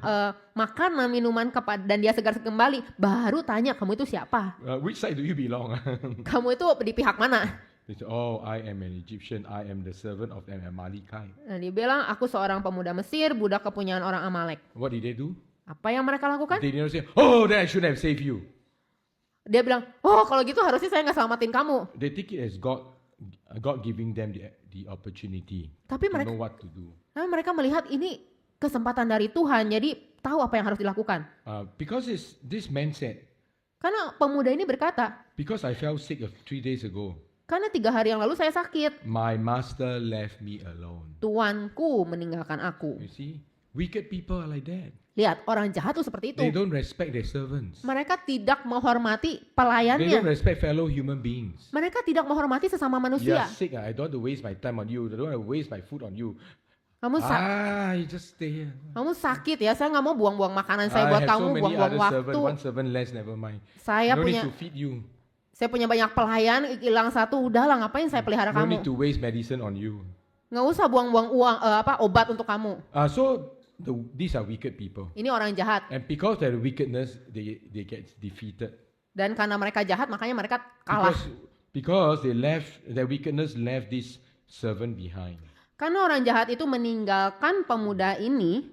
makanan, minuman dan dia segar kembali, baru tanya, kamu itu siapa? Which side do you belong? Kamu itu di pihak mana? They said, oh, I am an Egyptian. I am the servant of an Amalekite. Nah, dia bilang, aku seorang pemuda Mesir, budak kepunyaan orang Amalek. What did they do? Apa yang mereka lakukan? They didn't say, oh, then I should have saved you. Dia bilang, oh kalau gitu harusnya saya nggak selamatin kamu. They take it as God giving them the opportunity Tapi to mereka, know what to do. mereka melihat ini kesempatan dari Tuhan, jadi tahu apa yang harus dilakukan. Because this man said, Karena pemuda ini berkata, because I fell sick 3 days ago, karena 3 hari yang lalu saya sakit, my master left me alone. tuanku meninggalkan aku. You see, wicked people are like that. Lihat, orang jahat tuh seperti itu. They don't respect their servants. Mereka tidak menghormati They don't pelayannya. respect fellow human beings. Mereka tidak menghormati sesama You manusia. are sick. I don't want to waste my time on you. I don't want to waste my food on you. Kamu You just stay here. kamu sakit ya, saya nggak mau buang-buang makanan saya buat I have kamu, so many buang-buang other servants. waktu. One servant less, never mind. Saya No punya need to feed you. saya punya banyak pelayan, hilang satu, udahlah ngapain saya pelihara No kamu? need to waste medicine on you. Nggak usah buang-buang uang obat untuk kamu. So these are wicked people. Ini orang jahat. And because of their wickedness, they get defeated. Dan karena mereka jahat, makanya mereka kalah. Because their wickedness left this servant behind. Karena orang jahat itu meninggalkan pemuda ini.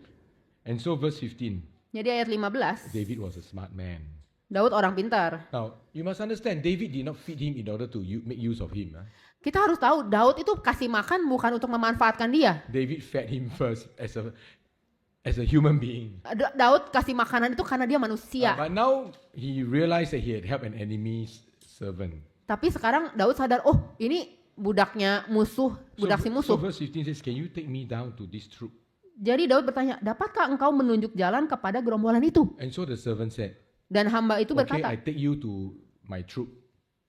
And so verse 15, Jadi ayat 15, David was a smart man. Daud orang pintar. Now, you must understand, David did not feed him in order to make use of him. Kita harus tahu, Daud itu kasih makan bukan untuk memanfaatkan dia. David fed him first as a human being. Daud kasih makanan itu karena dia manusia. But now he realized that he had helped an enemy's servant. Tapi sekarang Daud sadar, oh ini budaknya musuh, budak si So musuh. verse 15 says, can you take me down to this troop? Jadi Daud bertanya, dapatkah engkau menunjuk jalan kepada gerombolan itu? And so the servant said, Dan hamba itu okay, berkata, I take you to my troop,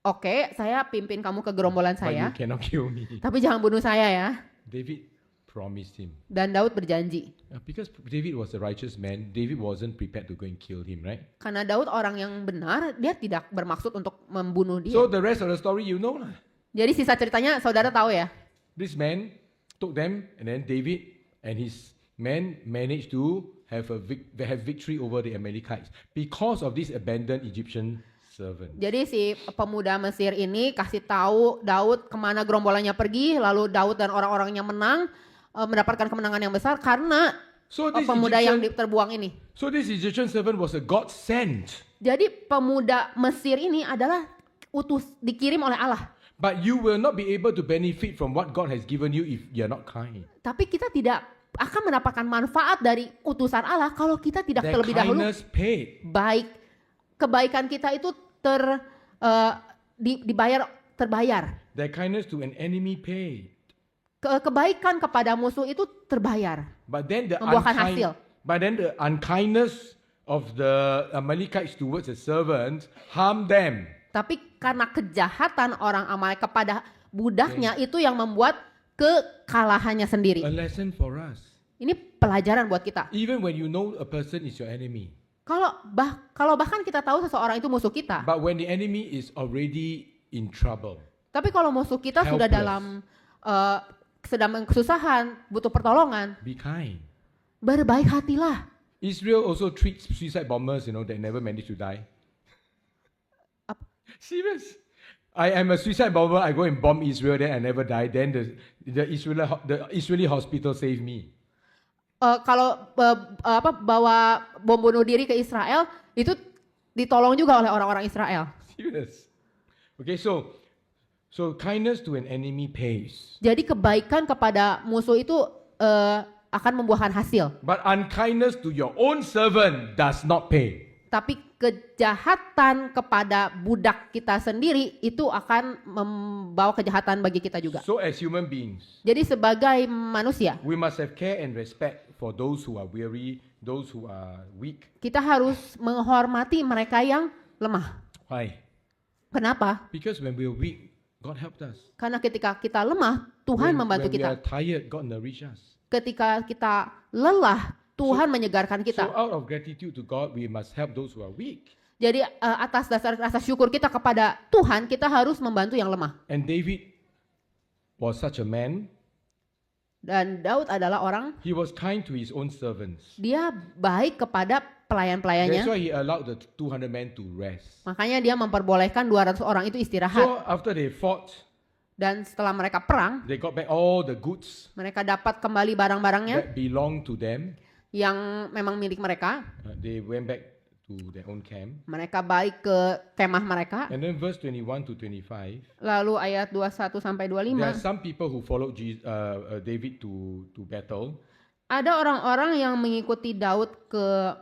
oke, saya pimpin kamu ke gerombolan but you saya, cannot kill me. tapi jangan bunuh saya ya. David promised him. Dan Daud berjanji. Because David was a righteous man, David wasn't prepared to go and kill him, right? Karena Daud orang yang benar, dia tidak bermaksud untuk membunuh dia. So the rest of the story you know lah. Jadi sisa ceritanya saudara tahu ya. This man took them, and then David and his men managed to have victory over the Amalekites because of this abandoned Egyptian servant. Jadi si pemuda Mesir ini kasih tahu Daud kemana gerombolannya pergi, lalu Daud dan orang-orangnya menang, mendapatkan kemenangan yang besar karena pemuda yang terbuang ini. So this Egyptian servant was a God sent. Jadi pemuda Mesir ini adalah dikirim oleh Allah. But you will not be able to benefit from what God has given you if you are not kind. Tapi kita tidak akan mendapatkan manfaat dari utusan Allah kalau kita tidak terlebih dahulu baik. Kebaikan kita itu terbayar. Their kindness to an enemy paid. Kebaikan kepada musuh itu terbayar. But then the membuahkan hasil. But then the unkindness of the Amalekites towards the servants harmed them. Tapi karena kejahatan orang Amalek kepada budaknya itu yang membuat kekalahannya sendiri. A lesson for us. Ini pelajaran buat kita. Even when you know a person is your enemy. Kalau bahkan kita tahu seseorang itu musuh kita. But when the enemy is already in trouble. Tapi kalau musuh kita sudah dalam sedang kesusahan, butuh pertolongan. Be kind. Berbaik hatilah. Israel also treats suicide bombers, that never managed to die. Serious. I am a suicide bomber. I go and bomb Israel, then I never die. Then the Israeli hospital saved me. Kalau bawa bom bunuh diri ke Israel itu ditolong juga oleh orang-orang Israel. Serious. Okay, so kindness to an enemy pays. Jadi kebaikan kepada musuh itu akan membuahkan hasil. But unkindness to your own servant does not pay. Tapi kejahatan kepada budak kita sendiri itu akan membawa kejahatan bagi kita juga. So as human beings, jadi sebagai manusia, we must have care and respect for those who are weary, those who are weak. Kita harus menghormati mereka yang lemah. Why? Kenapa? Because when we are weak, God helped us. Karena ketika kita lemah, Tuhan membantu kita. When we are tired, God nourished us. Ketika kita lelah, Tuhan menyegarkan kita. So out of gratitude to God, we must help those who are weak. Jadi atas dasar rasa syukur kita kepada Tuhan, kita harus membantu yang lemah. And David was such a man. Dan Daud adalah orang. He was kind to his own servants. Dia baik kepada pelayan-pelayannya. That's why he allowed the 200 men to rest. Makanya dia memperbolehkan 200 orang itu istirahat. So after they fought, dan setelah mereka perang, they got back all the goods. Mereka dapat kembali barang-barangnya that belonged to them. Yang memang milik mereka. They went back to their own camp. Mereka balik ke kemah mereka. And then verse 21 to 25. Lalu ayat 21 sampai 25. There are some people who followed David to battle. Ada orang-orang yang mengikuti Daud ke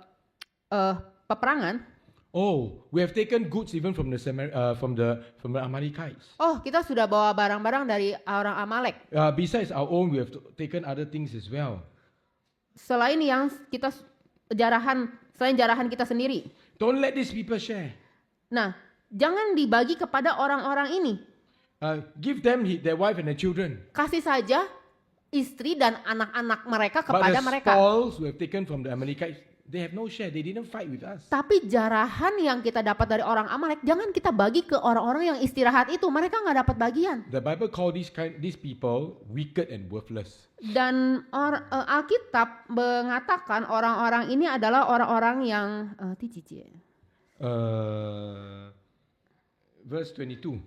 peperangan. Oh, we have taken goods even from the Amalekites. Oh, kita sudah bawa barang-barang dari orang Amalek. Besides our own, we have taken other things as well. Selain yang kita selain jarahan kita sendiri. Don't let these people share. Nah, jangan dibagi kepada orang-orang ini. Give them their wife and their children. Kasih saja istri dan anak-anak mereka kepada mereka. But the spoils we have taken from the Amalekites, they have no share. They didn't fight with us. Tapi jarahan yang kita dapat dari orang Amalek, jangan kita bagi ke orang-orang yang istirahat itu. Mereka nggak dapat bagian. The Bible call these people wicked and worthless. Dan Alkitab mengatakan orang-orang ini adalah orang-orang yang verse 22.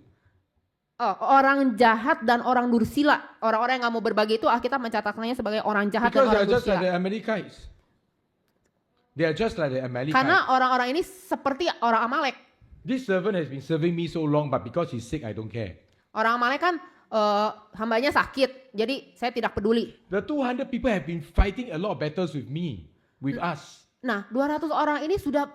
Orang jahat dan orang dursila. Orang-orang yang nggak mau berbagi itu Alkitab mencatatkannya sebagai orang jahat dan orang dursila. They are just like the Amalekites. Karena orang-orang ini seperti orang Amalek. This servant has been serving me so long, but because he's sick, I don't care. Orang Amalek kan hambanya sakit, jadi saya tidak peduli. The 200 people have been fighting a lot of battles with me, with us. Nah, 200 orang ini sudah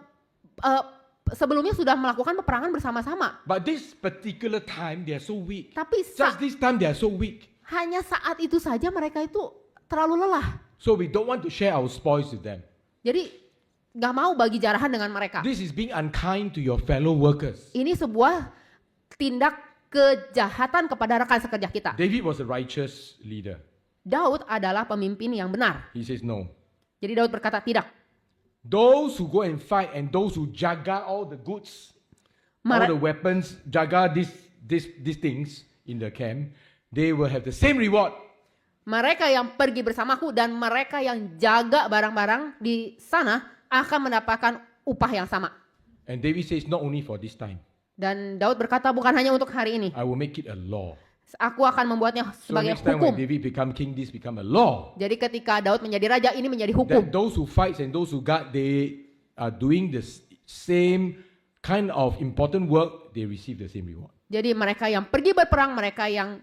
sebelumnya sudah melakukan peperangan bersama-sama. But this particular time, they are so weak. Tapi just this time, they are so weak. Hanya saat itu saja mereka itu terlalu lelah. So we don't want to share our spoils with them. Jadi nggak mau bagi jarahan dengan mereka. This is being unkind to your fellow workers. Ini sebuah tindak kejahatan kepada rekan sekerja kita. David was a righteous leader. Daud adalah pemimpin yang benar. He says no. Jadi Daud berkata tidak. Those who go and fight and those who jaga all the goods, all the weapons, jaga these things in the camp, they will have the same reward. Mereka yang pergi bersamaku dan mereka yang jaga barang-barang di sana akan mendapatkan upah yang sama. And David says not only for this time. Dan Daud berkata bukan hanya untuk hari ini. I will make it a law. Aku akan membuatnya So sebagai next time when hukum. David become king, this become a law. Jadi ketika Daud menjadi raja, ini menjadi hukum. That those who fight and those who guard, they are doing the same kind of important work, they receive the same reward. Jadi mereka yang pergi berperang, mereka yang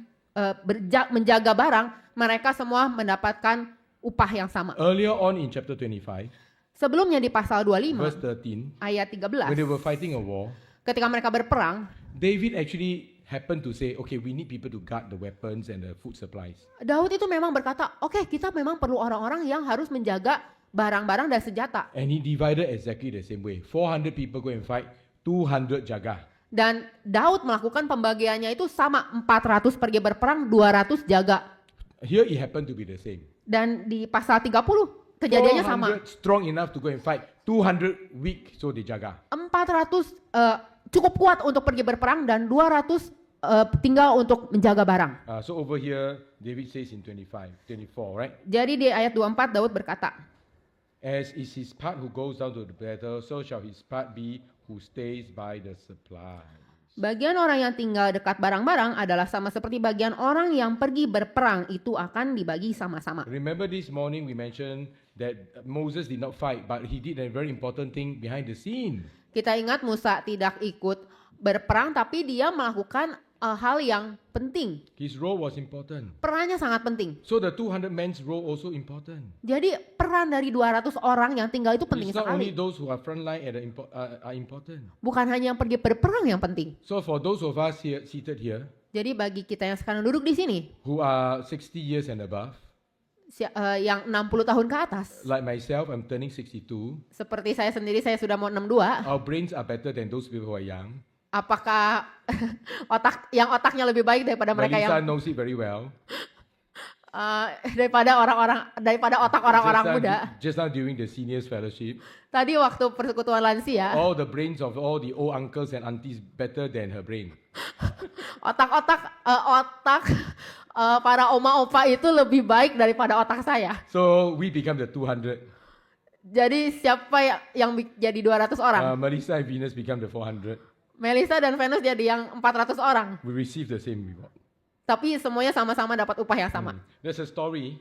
menjaga barang, mereka semua mendapatkan upah yang sama. Earlier on in chapter 25, Sebelumnya di pasal 25 verse 13, ayat when they 13, were fighting a war, ketika mereka berperang, David actually happened to say, okay, we need people to guard the weapons and the food supplies. Daud itu memang berkata, oke, kita memang perlu orang-orang yang harus menjaga barang-barang dan senjata. And he divided exactly the same way. 400 people go and fight, 200 jaga. Dan Daud melakukan pembagiannya itu sama, 400 pergi berperang, 200 jaga. Here it happened to be the same. Dan di pasal 30 kejadiannya sama. 400 strong enough to go and fight, 200 weak, so they jaga. 400 cukup kuat untuk pergi berperang dan 200 tinggal untuk menjaga barang. So over here, David says in 24, right? Jadi di ayat 24 Daud berkata, As is his part who goes down to the battle, so shall his part be who stays by the supplies. bagian orang yang tinggal dekat barang-barang adalah sama seperti bagian orang yang pergi berperang, itu akan dibagi sama-sama. Remember this morning we mentioned that Moses did not fight, but he did a very important thing behind the scene. Kita ingat Musa tidak ikut berperang, tapi dia melakukan hal yang penting. His role was important. Perannya sangat penting. So the 200 men's role also important. Jadi peran dari 200 orang yang tinggal itu penting It's not only sekali. those who are frontline are important. Bukan hanya yang pergi berperang yang penting. So for those of us here seated here Jadi bagi kita yang sekarang duduk di sini, who are 60 years and above, yang 60 tahun ke atas, like myself, I'm turning 62. seperti saya sendiri, saya sudah mau 62. Our brains are better than those people who are young. Apakah otaknya lebih baik daripada mereka Melissa yang knows it very well. daripada otak orang-orang muda? Just now during the seniors fellowship, Tadi waktu persekutuan lansia, all the brains of all the old uncles and aunties better than her brain. otak para oma opa itu lebih baik daripada otak saya. So we become the 200. Jadi siapa yang jadi 200 orang? Melissa and Venus become the 400. Melissa dan Venus jadi yang 400 orang. We receive the same reward. Tapi semuanya sama-sama dapat upah yang sama. There's a story.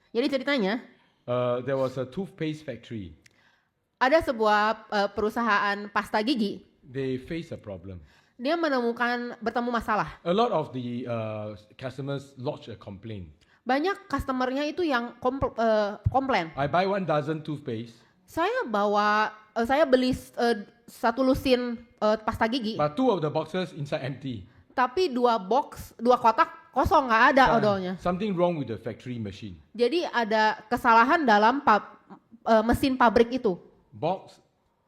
Jadi ceritanya, There was a toothpaste factory. ada sebuah perusahaan pasta gigi. They face a problem. Dia bertemu masalah. A lot of the customers lodge a complaint. Banyak customernya itu yang komplain. I buy 1 dozen toothpaste, Saya beli satu lusin pasta gigi, but 2 of the boxes inside empty. tapi dua kotak kosong, nggak ada odolnya. Something wrong with the factory machine. Jadi ada kesalahan dalam mesin pabrik itu. Box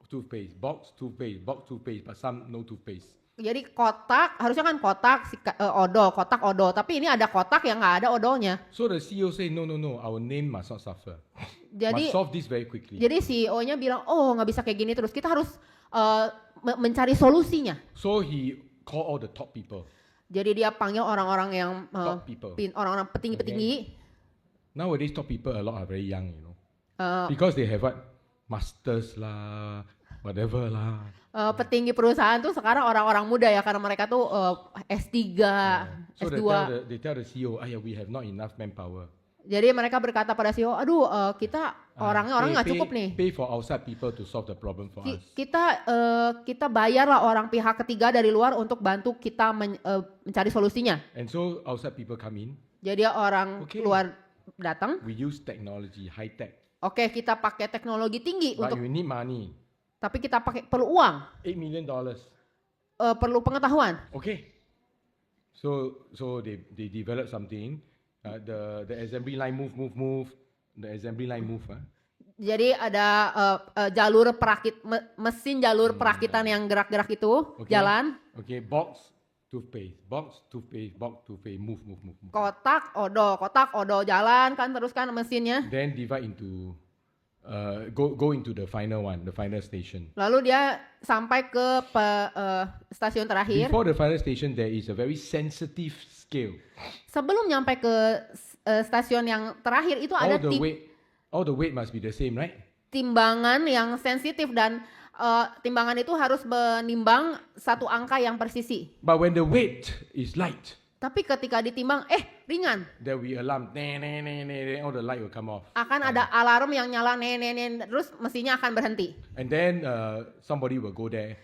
toothpaste, box toothpaste, box toothpaste, but some no toothpaste. Jadi harusnya kan kotak odol, tapi ini ada kotak yang nggak ada odolnya. So the CEO say, no, our name must not suffer. Jadi Must solve this very quickly. Jadi CEO-nya bilang, oh nggak bisa kayak gini terus, kita harus mencari solusinya. So he called all the top people. Jadi dia panggil orang-orang yang Top people. orang-orang petinggi-petinggi. Nowadays top people a lot are very young, Uh, because they have what? Masters lah, whatever lah. Petinggi perusahaan tuh sekarang orang-orang muda ya, karena mereka tuh S3, So S2. they tell the CEO, we have not enough manpower. Jadi mereka berkata pada CEO, aduh kita orang nggak cukup nih. Pay for outside people to solve the problem for us. Kita bayarlah orang pihak ketiga dari luar untuk bantu kita mencari solusinya. And so outside people come in. Jadi orang luar datang. We use technology, high tech. Oke, kita pakai teknologi tinggi But untuk, you need money. tapi kita perlu uang, $8 million. perlu pengetahuan. Okay. So they develop something. The assembly line move. The assembly line move. Jadi ada mesin jalur perakitan yang gerak-gerak itu Okay. jalan. Okay, box toothpaste, box, move. Kotak, odo, jalan kan terus kan mesinnya. Then divide into, go into the final one, the final station. Lalu dia sampai ke stasiun terakhir. Before the final station, there is a very sensitive scale. Sebelum nyampe ke stasiun yang terakhir itu ada All the weight must be the same, right? timbangan yang sensitif dan timbangan itu harus menimbang satu angka yang persisi. But when the weight is light, Tapi ketika ditimbang, ringan. there will be alarm, all the light will come off. Akan ada alarm yang nyala, terus mesinnya akan berhenti. And then somebody will go there,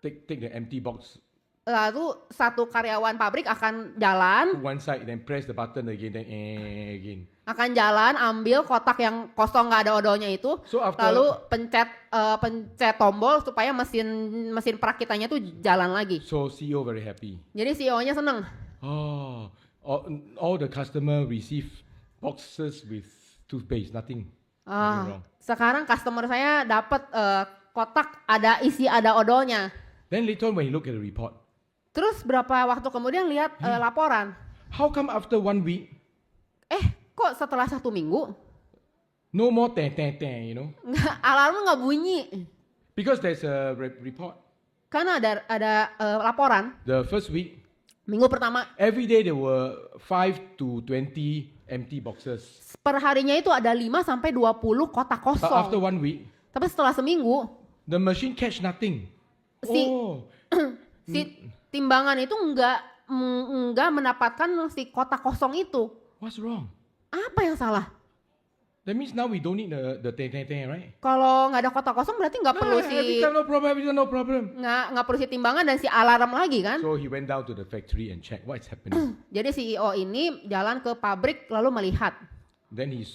take the empty box Lalu satu karyawan pabrik akan jalan, to one side, then press the button again, then again. akan jalan ambil kotak yang kosong nggak ada odonya itu, So after, lalu pencet tombol supaya mesin perakitanya tuh jalan lagi. so CEO very happy. Jadi CEO-nya seneng. Oh, all the customer receive boxes with toothpaste, nothing wrong. Sekarang customer saya dapat kotak ada odonya. Then later on when he look at the report, Terus berapa waktu kemudian lihat laporan, how come after 1 week, kok setelah 1 minggu no more you know? alarm nggak bunyi? Because there's a report. Karena ada laporan. The first week, Minggu pertama every day there were 5 to 20 empty boxes. per harinya itu ada 5 sampai 20 kotak But after kosong. 1 week, Tapi setelah seminggu the machine catch nothing. si timbangan itu nggak mendapatkan si kotak kosong itu. What's wrong? Apa yang salah? That means now we don't need the right? Kalau nggak ada kotak kosong berarti nggak perlu Every time no problem. nggak perlu si timbangan dan si alarm lagi kan? So he went down to the factory and checked what's happening. Jadi CEO ini jalan ke pabrik lalu melihat. Then he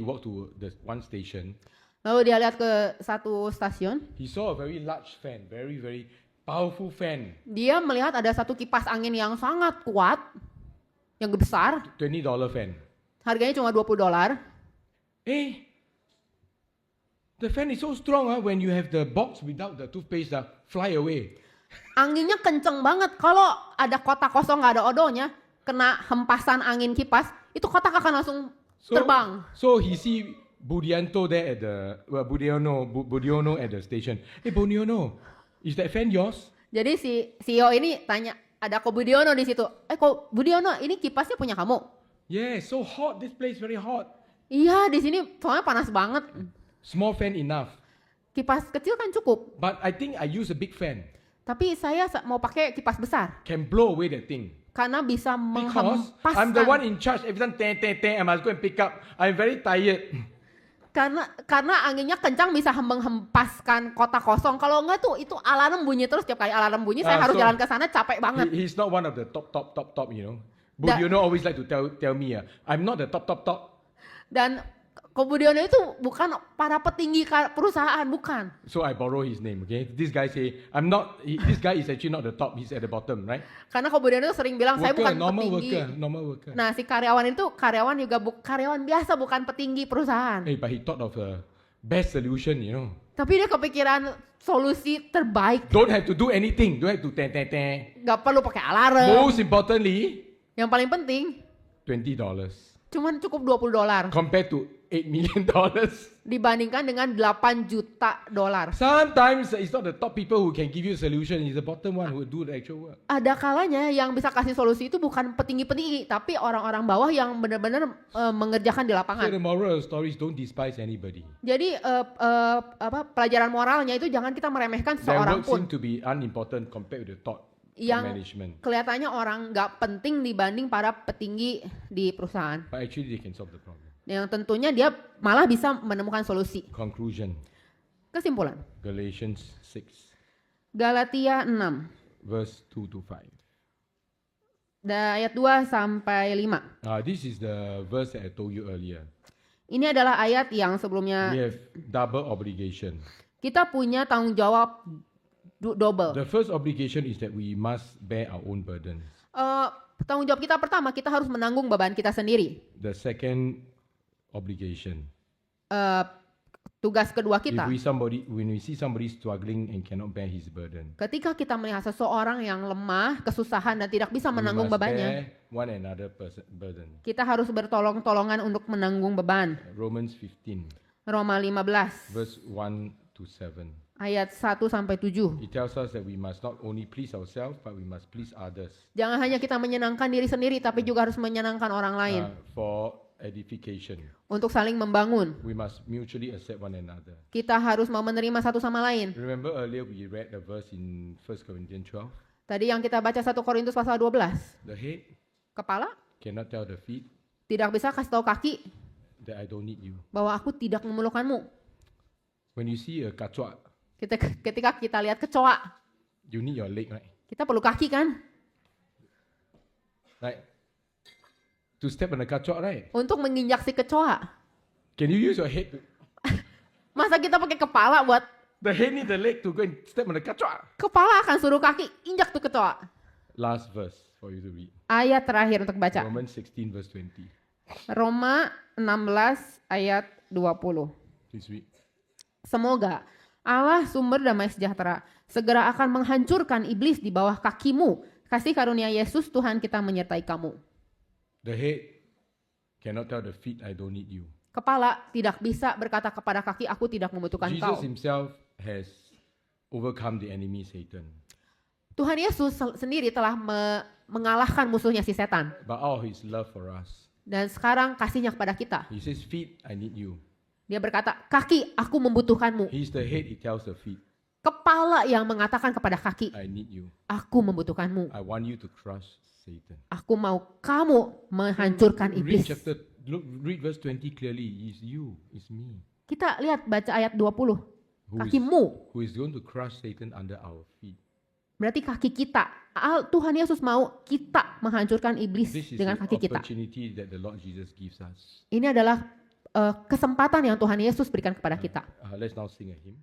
walked to the one station. Lalu dia lihat ke satu stasiun. He saw a very large fan, very powerful fan. Dia melihat ada satu kipas angin yang sangat kuat, yang besar. $20 fan. Harganya cuma $20. The fan is so strong when you have the box without the toothpaste fly away. Anginnya kenceng banget. Kalau ada kotak kosong nggak ada odonya, kena hempasan angin kipas, itu kotak akan langsung terbang. So he see Budiono there at the Budiono at the station. Hey Budiono, is that fan yours? Jadi si CEO ini tanya, ada Ko Budiono di situ. Ko Budiono, ini kipasnya punya kamu? Yeah, so hot. This place very hot. Iya, di sini soalnya panas banget. Small fan enough. Kipas kecil kan cukup. But I think I use a big fan. Tapi saya mau pakai kipas besar. Can blow away that thing. Karena bisa Because menghempaskan. I'm the one in charge. Every time I must go and pick up. I'm very tired. Karena anginnya kencang bisa menghempaskan kotak kosong. Kalau enggak tuh itu alarm bunyi terus, tiap kali alarm bunyi saya harus jalan ke sana, capek banget. He's not one of the top, you know. Budiono always like to tell me, I'm not the top. Dan Ko Budiono itu bukan para petinggi perusahaan, bukan. So I borrow his name, okay? This guy say, this guy is actually not the top, he's at the bottom, right? Karena Ko Budiono sering bilang, saya bukan petinggi. Normal worker. Nah, si karyawan itu karyawan biasa, bukan petinggi perusahaan. But he thought of a best solution, you know. Tapi dia kepikiran solusi terbaik. Don't have to do anything, don't have to Gak perlu pakai alarm. Most importantly, Yang paling penting, $20. cuman cukup $20. Compared to $8 million. Dibandingkan dengan $8 juta. Sometimes it's not the top people who can give you a solution, it's the bottom one who will do the actual work. Ada kalanya yang bisa kasih solusi itu bukan petinggi-petinggi, tapi orang-orang bawah yang benar-benar mengerjakan di So lapangan. the moral of the story is don't despise anybody. Jadi pelajaran moralnya itu jangan kita meremehkan Their seorang work pun. seem to be unimportant compared with the thought of Yang management. kelihatannya orang nggak penting dibanding para petinggi di perusahaan. But actually they can solve the problem. Yang tentunya dia malah bisa menemukan solusi. Conclusion. Kesimpulan. Galatians 6, Galatia 6, verse 2 to 5. ayat 2 sampai 5. This is the verse that I told you earlier. Ini adalah ayat yang sebelumnya We have double obligation. kita punya tanggung jawab double. The first obligation is that we must bear our own burdens. Tanggung jawab kita pertama, kita harus menanggung beban kita sendiri. The second obligation, Tugas kedua kita, When we see somebody struggling and cannot bear his burden, ketika kita melihat seseorang yang lemah, kesusahan dan tidak bisa we menanggung must bebannya, bear one another burden. kita harus bertolong-tolongan untuk menanggung beban. Romans 15, Roma 15 verse 1 to 7. ayat 1 sampai 7. It tells us that we must not only please ourselves, but we must please others Jangan hanya kita menyenangkan diri sendiri, tapi juga harus menyenangkan orang lain for edification. untuk saling membangun. We must mutually accept one another. Kita harus mau menerima satu sama lain. Remember earlier we read the verse in 1 Corinthians 12? Tadi yang kita baca 1 Korintus pasal 12. The head Kepala cannot tell the feet tidak bisa kasih tahu kaki that I don't need you. bahwa aku tidak memerlukanmu. When you see a kachua, Ketika kita lihat kecoa, you need your leg, right? kita perlu kaki kan? Right? To step on the kachua, right? Untuk menginjak si kecoa. Can you use your head? Masa kita pakai kepala buat The head need the leg to go and step on the kachua. kepala akan suruh kaki injak tuh kecoa. Last verse for you to read. Ayat terakhir untuk baca. Romans 16 verse 20. Roma 16 ayat 20. Please read. Semoga Allah sumber damai sejahtera segera akan menghancurkan iblis di bawah kakimu. Kasih karunia Yesus Tuhan kita menyertai kamu. The head cannot tell the feet, I don't need you. Kepala tidak bisa berkata kepada kaki, aku tidak membutuhkan Jesus kau. himself has overcome the enemy Satan. Tuhan Yesus sendiri telah mengalahkan musuhnya si setan. But all his love for us. Dan sekarang kasihnya kepada kita. He says, feet, I need you. Dia berkata, kaki, aku membutuhkanmu. He's the head, he tells the feet, Kepala yang mengatakan kepada kaki, I need you. aku membutuhkanmu. I want you to crush Satan. Aku mau kamu menghancurkan iblis. Read verse 20 clearly. It's you, it's me. Kita lihat baca ayat 20. Who is, Kakimu. who is going to crush Satan under our feet. Berarti kaki kita. Tuhan Yesus mau kita menghancurkan iblis This is dengan the kaki kita. opportunity that the Lord Jesus gives us. Ini adalah kesempatan yang Tuhan Yesus berikan kepada kita. Let's now sing a hymn.